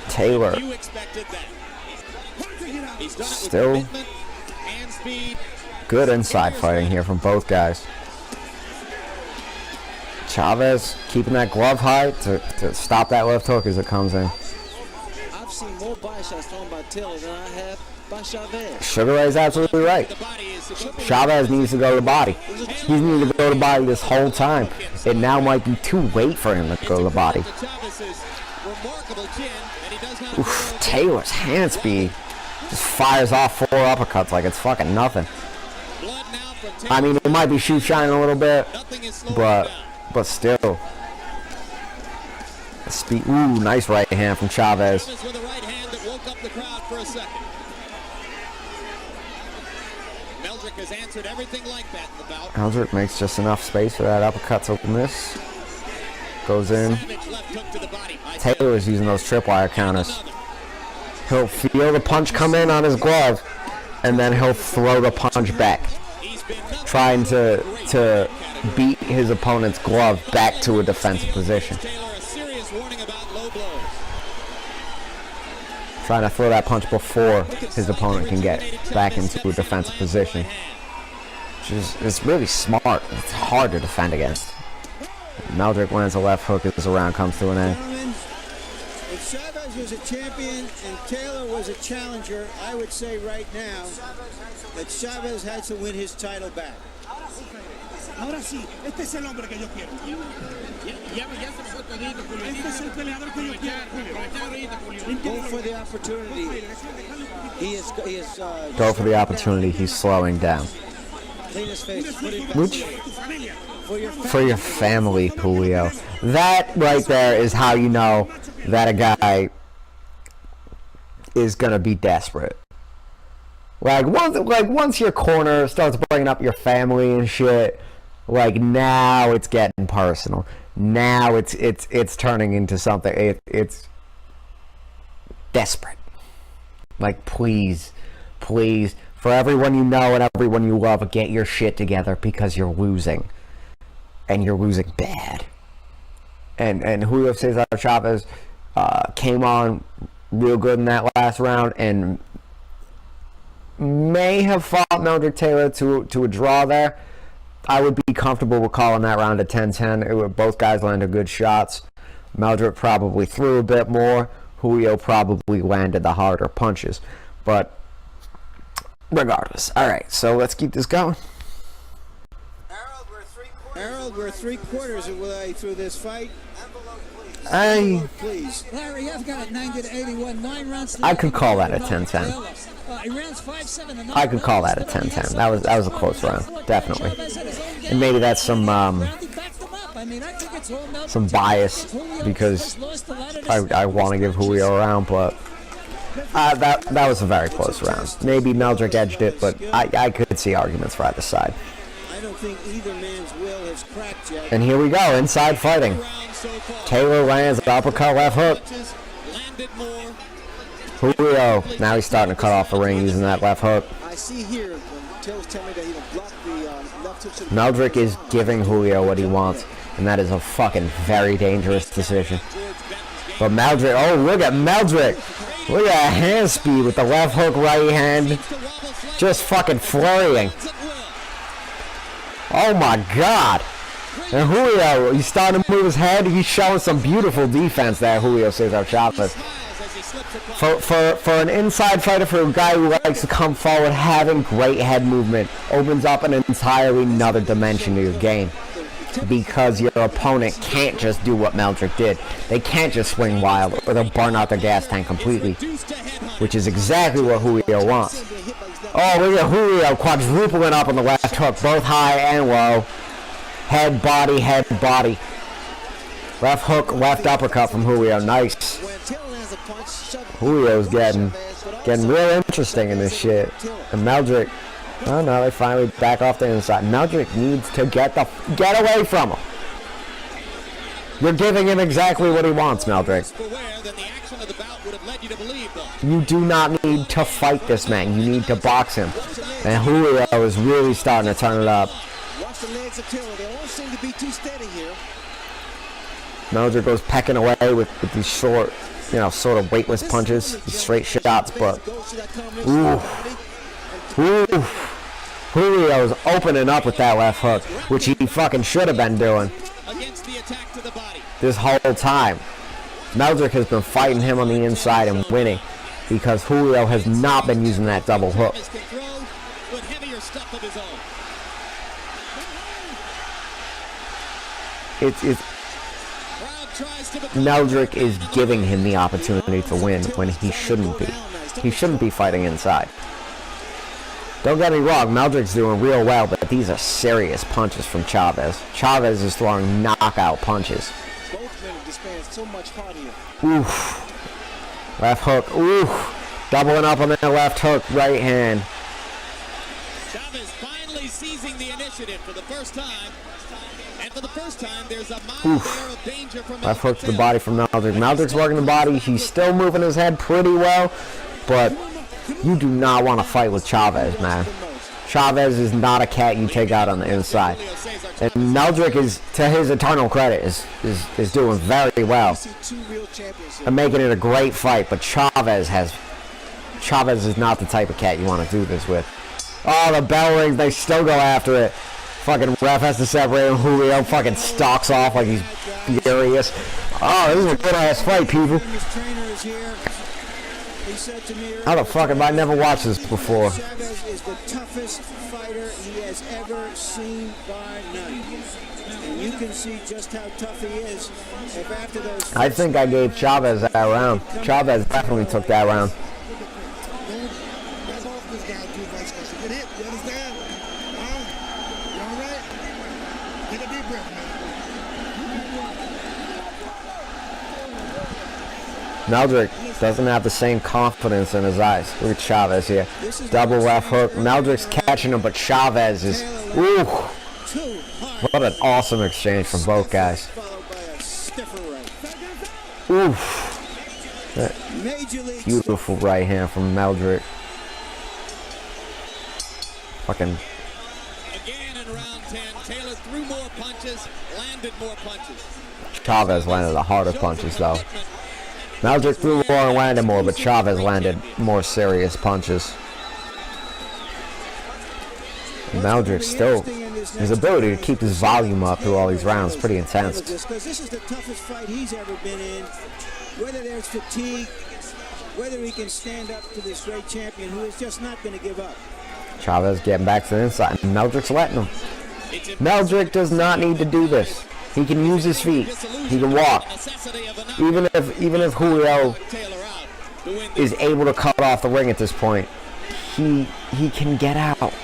Taylor still good inside fighting here from both guys. Chavez keeping that glove high to stop that left hook as it comes in. I've seen more body shots thrown by Taylor than I have by Chavez. Sugar Ray's absolutely right. Chavez needs to go to the body. He's needed to go to the body this whole time. It now might be too late for him to go to the body. Oof, Taylor's hand speed just fires off 4 uppercuts like it's fucking nothing. I mean, it might be shoe shining a little bit, but still. The speed. Ooh, nice right hand from Chavez. Meldrick makes just enough space for that uppercut to miss. Goes in. Taylor is using those tripwire counters. He'll feel the punch come in on his glove, and then he'll throw the punch back, trying to beat his opponent's glove back to a defensive position. Trying to throw that punch before his opponent can get back into a defensive position. It's really smart. It's hard to defend against. Meldrick lands a left hook as the round comes to an end. If Chavez was a champion and Taylor was a challenger, I would say right now that Chavez had to win his title back. Ahora sí, este es el hombre que yo quiero. Este es el peleador que yo quiero. Go for the opportunity. He is Go for the opportunity. He's slowing down. clean his face. Put it back. Which? For your family, Julio. That right there is how you know that a guy is gonna be desperate. Once your corner starts bringing up your family and shit, like now it's getting personal. Now it's turning into something. It's desperate. Like please, for everyone you know and everyone you love, get your shit together because you're losing. And you're losing bad. And Julio Cesar Chavez came on real good in that last round and may have fought Meldrick Taylor to a draw there. I would be comfortable with calling that round a 10-10. Both guys landed good shots. Meldrick probably threw a bit more. Julio probably landed the harder punches. But regardless. Alright, so let's keep this going. Harold, we're 3/4 of the way through this fight. Please. Larry, I've got it 90-81, 9 rounds. I could call that a 10-10. I could call that a 10-10. That was a close round, definitely. And maybe that's some bias because I want to give Julio a round, but that was a very close round. Maybe Meldrick edged it, but I could see arguments for either side. I don't think either man's will has cracked yet. And here we go, inside fighting. Taylor lands an uppercut left hook. Julio, now he's starting to cut off the ring using that left hook. I see here when Taylor's telling me that he'll block the left hook. Meldrick is giving Julio what he wants, and that is a fucking very dangerous decision. But Meldrick, oh look at Meldrick. Look at hand speed with the left hook right hand. Just fucking flurrying. Oh my god. And Julio, he's starting to move his head. He's showing some beautiful defense there, Julio Cesar Chavez. as he slips across. For an inside fighter, for a guy who likes to come forward, having great head movement opens up an entirely another dimension to your game. Because your opponent can't just do what Meldrick did. They can't just swing wild or they'll burn out their gas tank completely. Which is exactly what Julio wants. Oh, look at Julio quadrupling up on the left hook, both high and low. Head, body, head, body. Left hook, left uppercut from Julio. Nice. Julio's getting real interesting in this shit. And Meldrick, oh no, they finally back off the inside. Meldrick needs to get away from him. You're giving him exactly what he wants, Meldrick. You do not need to fight this man. You need to box him. And Julio is really starting to turn it up. Watch the legs of Talyor. They all seem to be too steady here. Meldrick goes pecking away with these short, sort of weightless punches, these straight shots, but ooh. Julio's opening up with that left hook, which he fucking should have been doing this whole time. Meldrick has been fighting him on the inside and winning because Julio has not been using that double hook. Meldrick is giving him the opportunity to win when he shouldn't be. He shouldn't be fighting inside. Don't get me wrong, Meldrick's doing real well, but these are serious punches from Chavez. Chavez is throwing knockout punches. Both men display so much heart here. Oof. Left hook. Oof. Doubling up on that left hook, right hand. Chavez finally seizing the initiative for the first time. And for the first time, there's a mild air of danger from left hook to the body from Meldrick. Meldrick's working the body. He's still moving his head pretty well, but you do not want to fight with Chavez, man. Chavez is not a cat you take out on the inside. And Meldrick is, to his eternal credit, is doing very well. And making it a great fight, but Chavez is not the type of cat you want to do this with. Oh, the bell rings, they still go after it. Fucking ref has to separate him. Julio fucking stalks off like he's furious. Oh, this is a good ass fight, people. How the fuck have I never watched this before? Chavez is the toughest fighter he has ever seen by none. And you can see just how tough he is. If after those I think I gave Chavez that round. Chavez definitely took that round. Meldrick doesn't have the same confidence in his eyes. Look at Chavez here. Double left hook. Meldrick's catching him, but Chavez is... Ooh! What an awesome exchange from both guys. Oof! Beautiful right hand from Meldrick. Fucking... Again in round 10, Taylor threw more punches, landed more punches. Chavez landed the harder punches, though. Meldrick threw more and landed more, but Chavez landed more serious punches. Meldrick still, his ability to keep his volume up through all these rounds is pretty intense. Because this is the toughest fight he's ever been in. Whether there's fatigue, whether he can stand up to this great champion who is just not going to give up. Chavez getting back to the inside, and Meldrick's letting him. Meldrick does not need to do this. He can use his feet. He can walk. Even if Julio is able to cut off the ring at this point, he can get out.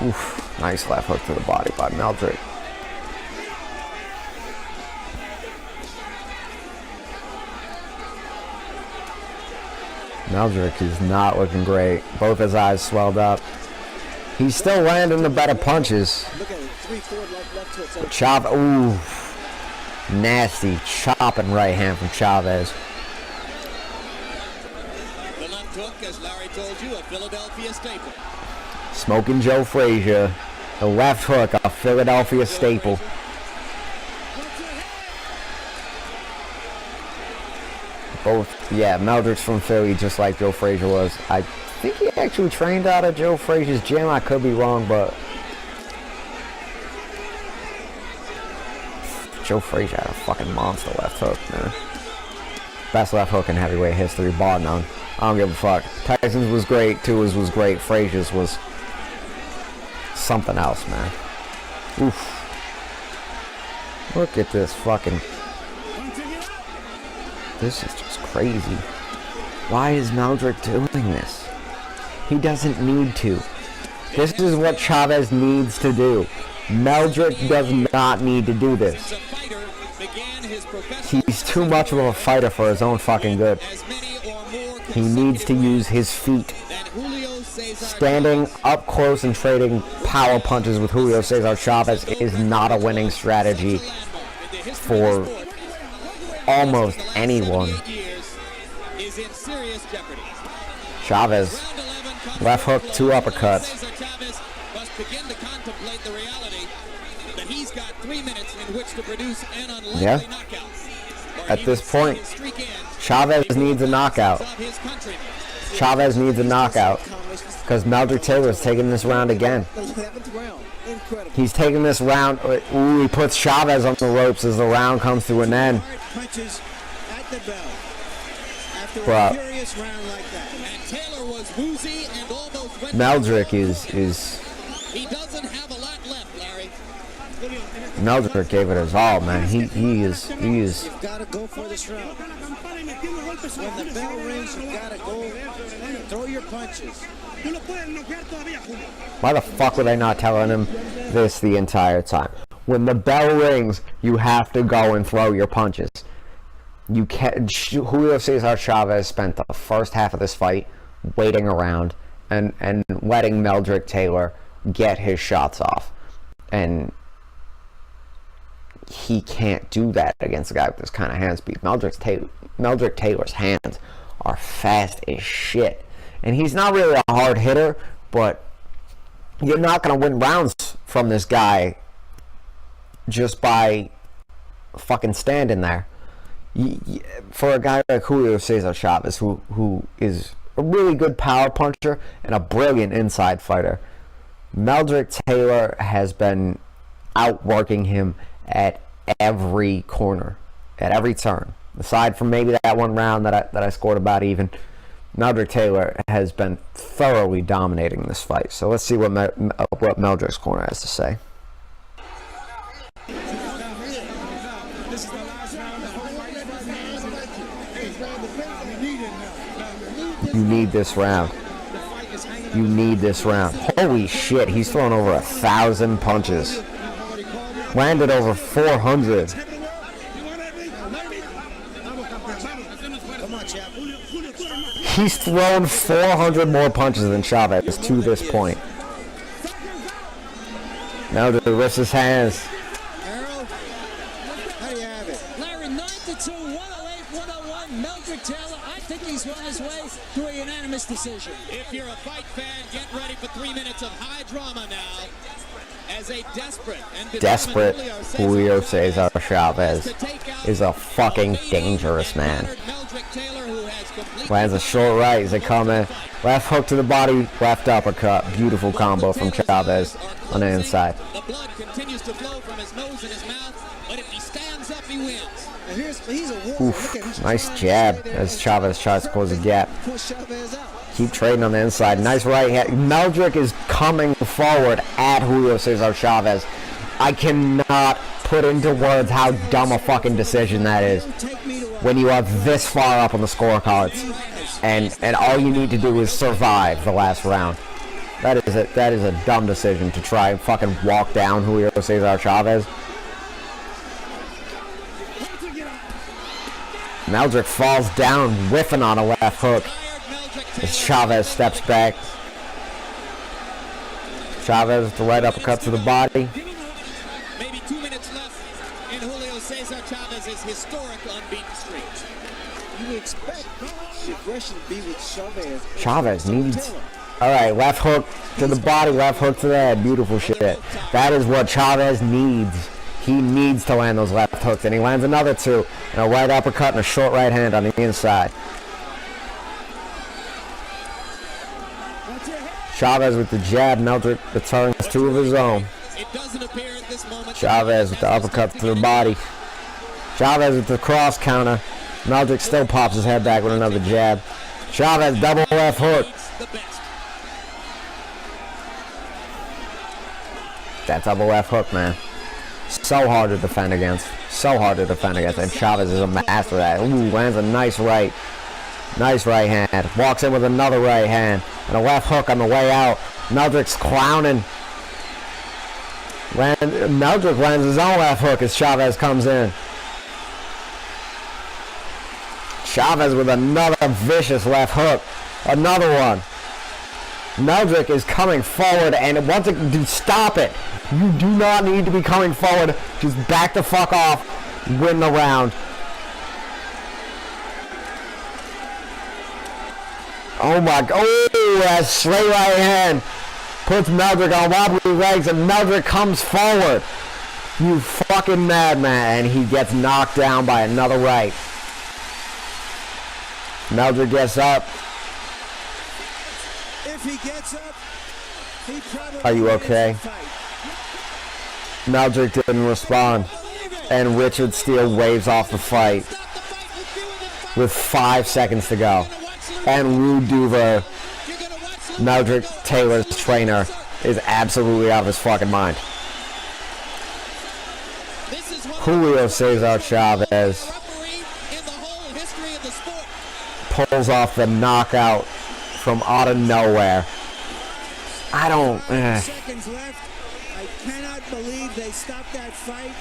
Oof, nice left hook to the body by Meldrick. Meldrick is not looking great. Both his eyes swelled up. He's still landing the better punches. But Chavez, ooh, nasty chopping right hand from Chavez. The left hook, as Larry told you, a Philadelphia staple. Smoking Joe Frazier, the left hook, a Philadelphia staple. Both, yeah, Meldrick's from Philly, just like Joe Frazier was. I think he actually trained out of Joe Frazier's gym. I could be wrong, but Joe Frazier had a fucking monster left hook, man. Best left hook in heavyweight history, bar none. I don't give a fuck. Tyson's was great, Tua's was great, Frazier's was something else, man. Oof. Look at this fucking... This is just crazy. Why is Meldrick doing this? He doesn't need to. This is what Chavez needs to do. Meldrick does not need to do this. He's too much of a fighter for his own fucking good. He needs to use his feet. Standing up close and trading power punches with Julio Cesar Chavez is not a winning strategy for almost anyone. Chavez, left hook, 2 uppercuts. Yeah. At this point, Chavez needs a knockout. Chavez needs a knockout because Meldrick Taylor's taking this round again. He's taking this round. Ooh, he puts Chavez on the ropes as the round comes to an end. But Meldrick is he doesn't have a lot left, Larry. Meldrick gave it his all, man. He is. You've got to go for this round. When the bell rings, you've got to go throw your punches. Why the fuck were they not telling him this the entire time? When the bell rings, you have to go and throw your punches. You can't. Julio Cesar Chavez spent the first half of this fight waiting around and letting Meldrick Taylor get his shots off, and he can't do that against a guy with this kind of hand speed. Meldrick Taylor's hands are fast as shit, and he's not really a hard hitter, but you're not going to win rounds from this guy just by fucking standing there. For a guy like Julio Cesar Chavez, who is a really good power puncher and a brilliant inside fighter, Meldrick Taylor has been outworking him at every corner, at every turn. Aside from maybe that one round that I scored about even, Meldrick Taylor has been thoroughly dominating this fight. So let's see what Meldrick's corner has to say. You need this round. You need this round. Holy shit, he's thrown over 1,000 punches. Landed over 400. He's thrown 400 more punches than Chavez to this point. Now the wrist his hands. Larry, 9-2, 108-101. Meldrick Taylor, I think he's on his way to a unanimous decision. If you're a fight fan, get ready for 3 minutes of high drama now. As a desperate Julio Cesar Chavez is a fucking dangerous man. Lands a short right as they come in. Left hook to the body, left uppercut. Beautiful combo from Chavez on the inside. The blood continues to flow from his nose and his mouth, but if he stands up, he wins. Oof, nice jab as Chavez tries to close the gap. Keep trading on the inside. Nice right hand. Meldrick is coming forward at Julio Cesar Chavez. I cannot put into words how dumb a fucking decision that is when you are this far up on the scorecards and all you need to do is survive the last round. That is a dumb decision to try and fucking walk down Julio Cesar Chavez. Meldrick falls down, whiffing on a left hook as Chavez steps back. Chavez with the right uppercut to the body. Maybe 2 minutes left in Julio Cesar Chavez's historic unbeaten streak. You expect the aggression to be with Chavez. Chavez needs... Alright, left hook to the body, left hook to the head. Beautiful shit. That is what Chavez needs. He needs to land those left hooks, and he lands another 2. And a right uppercut and a short right hand on the inside. Chavez with the jab. Meldrick returns two of his own. It doesn't appear at this moment. Chavez with the uppercut to the body. Chavez with the cross counter. Meldrick still pops his head back with another jab. Chavez double left hook. The best. That double left hook, man. So hard to defend against. So hard to defend against. And Chavez is a master of that. Ooh, lands a nice right. Nice right hand. Walks in with another right hand. And a left hook on the way out. Meldrick's clowning. Meldrick lands his own left hook as Chavez comes in. Chavez with another vicious left hook. Another one. Meldrick is coming forward and wants to stop it. You do not need to be coming forward. Just back the fuck off. Win the round. Oh my god. Oh, that straight right hand. Puts Meldrick on wobbly legs and Meldrick comes forward. You fucking madman. And he gets knocked down by another right. Meldrick gets up. If he gets up, he probably Are you okay? wins the fight. Meldrick didn't respond. And Richard Steele waves off the fight with 5 seconds to go. And Rude Duver, Meldrick Taylor's trainer, is absolutely out of his fucking mind. Julio Cesar Chavez pulls off the knockout from out of nowhere. I don't... Seconds left. I cannot believe they stopped that fight.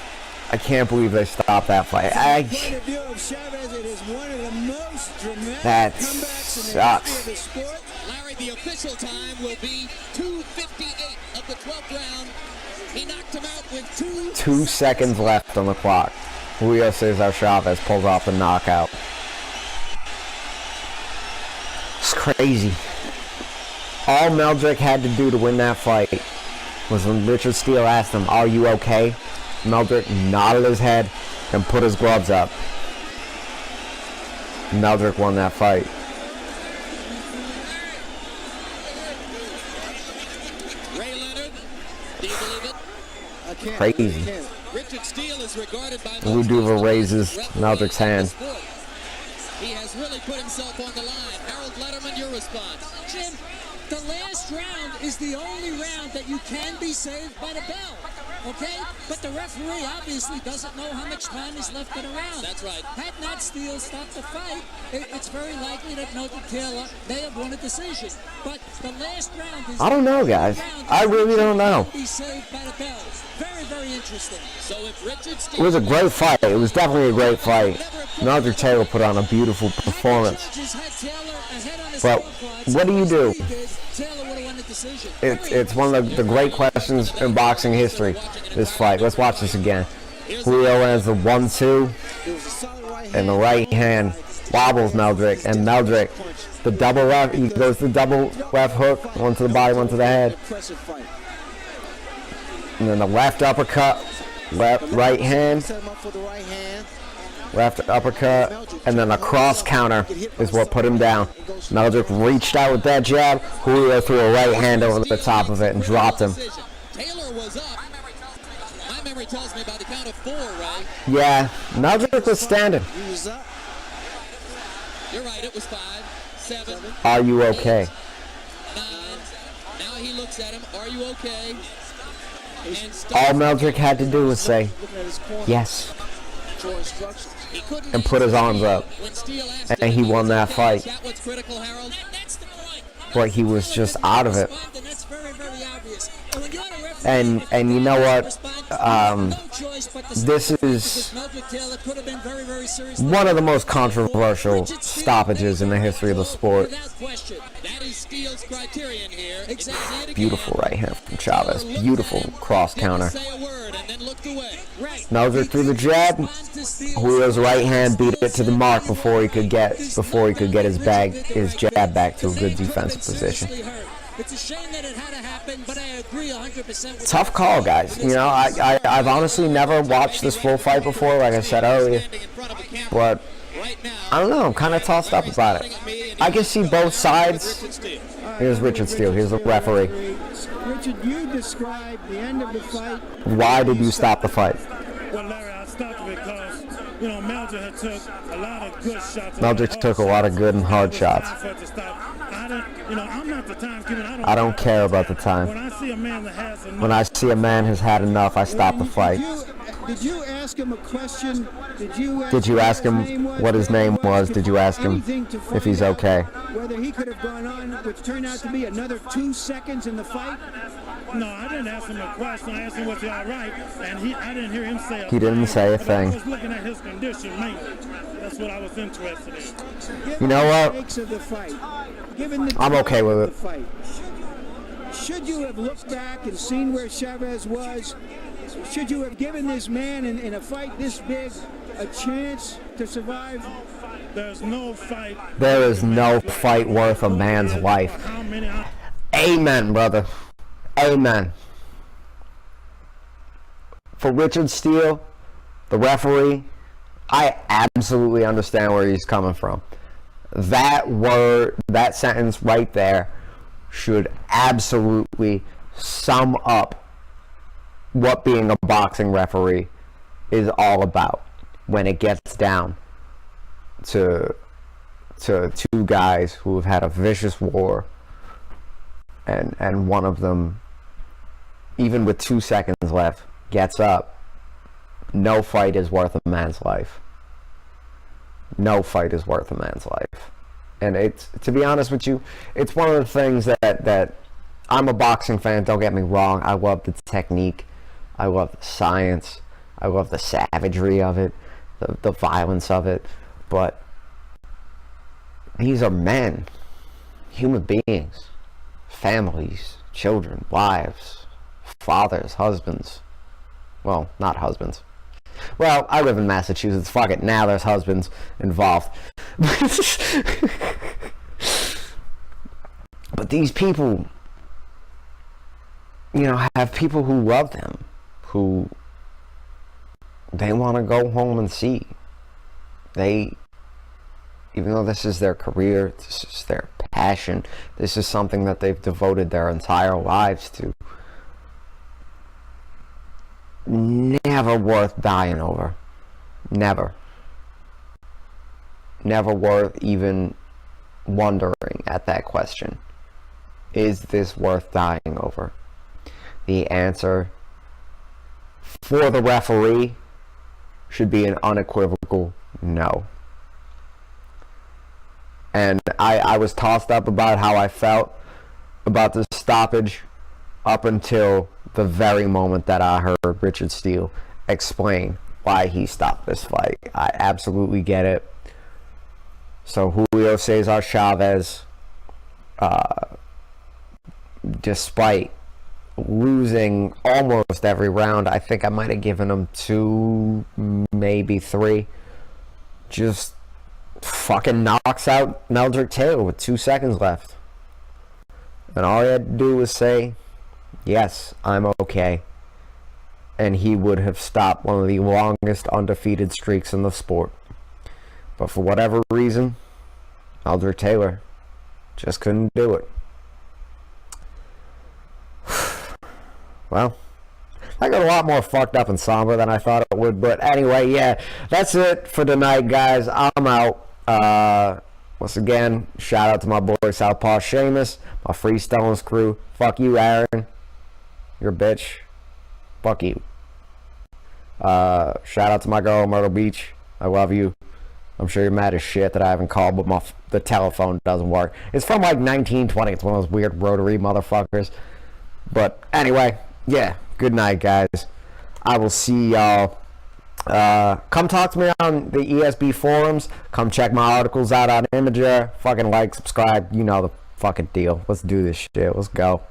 I can't believe they stopped that fight. From the point of view of Chavez, it is one of the most dramatic That comebacks in the sucks. history of the sport. Larry, the official time will be 2:58 of the 12th round. He knocked him out with 2 seconds left on the clock. Julio Cesar Chavez pulls off the knockout. It's crazy. All Meldrick had to do to win that fight was when Richard Steele asked him, "Are you okay?" Meldrick nodded his head and put his gloves up. Meldrick won that fight. Ray Leonard. Do you believe it? I can't. Crazy. I can't. Richard Steele is regarded by Lou most Duva as raises the Meldrick's referee of hand. the sport. He has really put himself on the line. Harold Letterman, your response. Jim, the last round is the only round that you can be saved by the bell. Okay? But the referee obviously doesn't know how much time is left in the round. That's right. Had not Steele stopped the fight, it's very likely that Meldrick Taylor may have won a decision. But the last round is I don't know, guys. I really don't know. be saved by the bell. Very, very interesting. So if Richard It Steele was a great fight. It was definitely a great fight. Meldrick Taylor put on a beautiful performance. Judges had Taylor ahead on his But scorecards. what do you do? If he did, Taylor would have won the decision. It's one of the great questions in boxing history, this fight. Let's watch this again. Julio lands the 1-2, It was a solid right hand. and the right hand wobbles Meldrick, and Meldrick, the double left, he goes to double left hook, one to the body, one to the head, Impressive fight. and then the left uppercut, right hand, Set him up for the right hand. left uppercut, and then a cross counter is what put him down. Meldrick reached out with that jab, Julio threw a right hand over the top of it and dropped him. Taylor was up. My memory tells me about the count of 4, Ray. Yeah, Meldrick was standing. He was up. You're right, it was 5, 7, Are you okay? 9. Now he looks at him. Are you okay? And All Meldrick had to do was say, Looking at his corner. yes. For instructions. he couldn't and put his answer arms up. when Steele asked And him, he won that "Okay, fight. is that what's critical, Harold?" That's the point. But he was just out of it. And that's very, very obvious. And when you're the referee, And you know what? no choice but to This stop is because Meldrick Taylor could have been very, very serious. one of the most controversial stoppages in the history of the sport. Without question. That is Steele's criterion here. Exactly. Beautiful right hand from Chavez. Beautiful cross counter. Say a word and then looked away. Right. Meldrick threw the jab. Julio's right hand beat it to the mark before he could get his jab back to a good defensive position. It's a shame that it had to happen, but I agree 100% with Tough call, guys. You know, I've honestly never watched this full fight before, like I said earlier. Standing in front of a camera But right now. I don't know. I'm kind of tossed up about it. I can see both sides. Richard Steele. Here's Richard Steele. Here's the referee. Richard, you described the end of the fight. Why did you stop the fight? Well, Larry, I stopped it because, you know, Meldrick had took a lot of good shots. Meldrick took a lot of good and hard shots. I'm not the timekeeper. I don't care about the time. When I see a man that has enough, When I see a man has had enough, I stop the fight. Did you ask him a question? Did you ask him what his name was? Did you ask him if he's okay? Whether he could have gone on, which turned out to be another 2 seconds in the fight? No, I didn't ask him a question. I asked him was he all right, and I didn't hear him say a He didn't say a thing. I was looking at his condition mainly. That's what I was interested in. You know what? I'm okay with it. Should you have looked back and seen where Chavez was? Should you have given this man in a fight this big a chance to survive? There's no fight. There is no fight worth a man's life. Amen, brother. Amen. For Richard Steele, the referee, I absolutely understand where he's coming from. That sentence right there should absolutely sum up what being a boxing referee is all about when it gets down to two guys who have had a vicious war, and one of them, even with 2 seconds left, gets up. No fight is worth a man's life. No fight is worth a man's life. And it's, to be honest with you, it's one of the things that I'm a boxing fan, don't get me wrong. I love the technique. I love the science. I love the savagery of it, the violence of it. But these are men, human beings, families, children, wives, fathers, husbands. Well, not husbands. Well, I live in Massachusetts. Fuck it. Now there's husbands involved. But these people, you know, have people who love them, who they want to go home and see. Even though this is their career, this is their passion, this is something that they've devoted their entire lives to. Never worth dying over. Never. Never worth even wondering at that question. Is this worth dying over? The answer for the referee should be an unequivocal no. And I was tossed up about how I felt about this stoppage up until the very moment that I heard Richard Steele explain why he stopped this fight. I absolutely get it. So Julio Cesar Chavez, despite losing almost every round, I think I might have given him 2, maybe 3, just fucking knocks out Meldrick Taylor with 2 seconds left. And all he had to do was say, yes, I'm okay. And he would have stopped one of the longest undefeated streaks in the sport. But for whatever reason, Meldrick Taylor just couldn't do it. Well, I got a lot more fucked up and somber than I thought it would. But anyway, yeah, that's it for tonight, guys. I'm out. Once again, shout out to my boy Southpaw Seamus, my Free Stones crew. Fuck you, Aaron. You're a bitch. Fuck you. Shout out to my girl, Myrtle Beach. I love you. I'm sure you're mad as shit that I haven't called, but the telephone doesn't work. It's from like 1920. It's one of those weird rotary motherfuckers. But anyway, yeah. Good night, guys. I will see y'all. Come talk to me on the ESB forums. Come check my articles out on Imager. Fucking like, subscribe. You know the fucking deal. Let's do this shit. Let's go.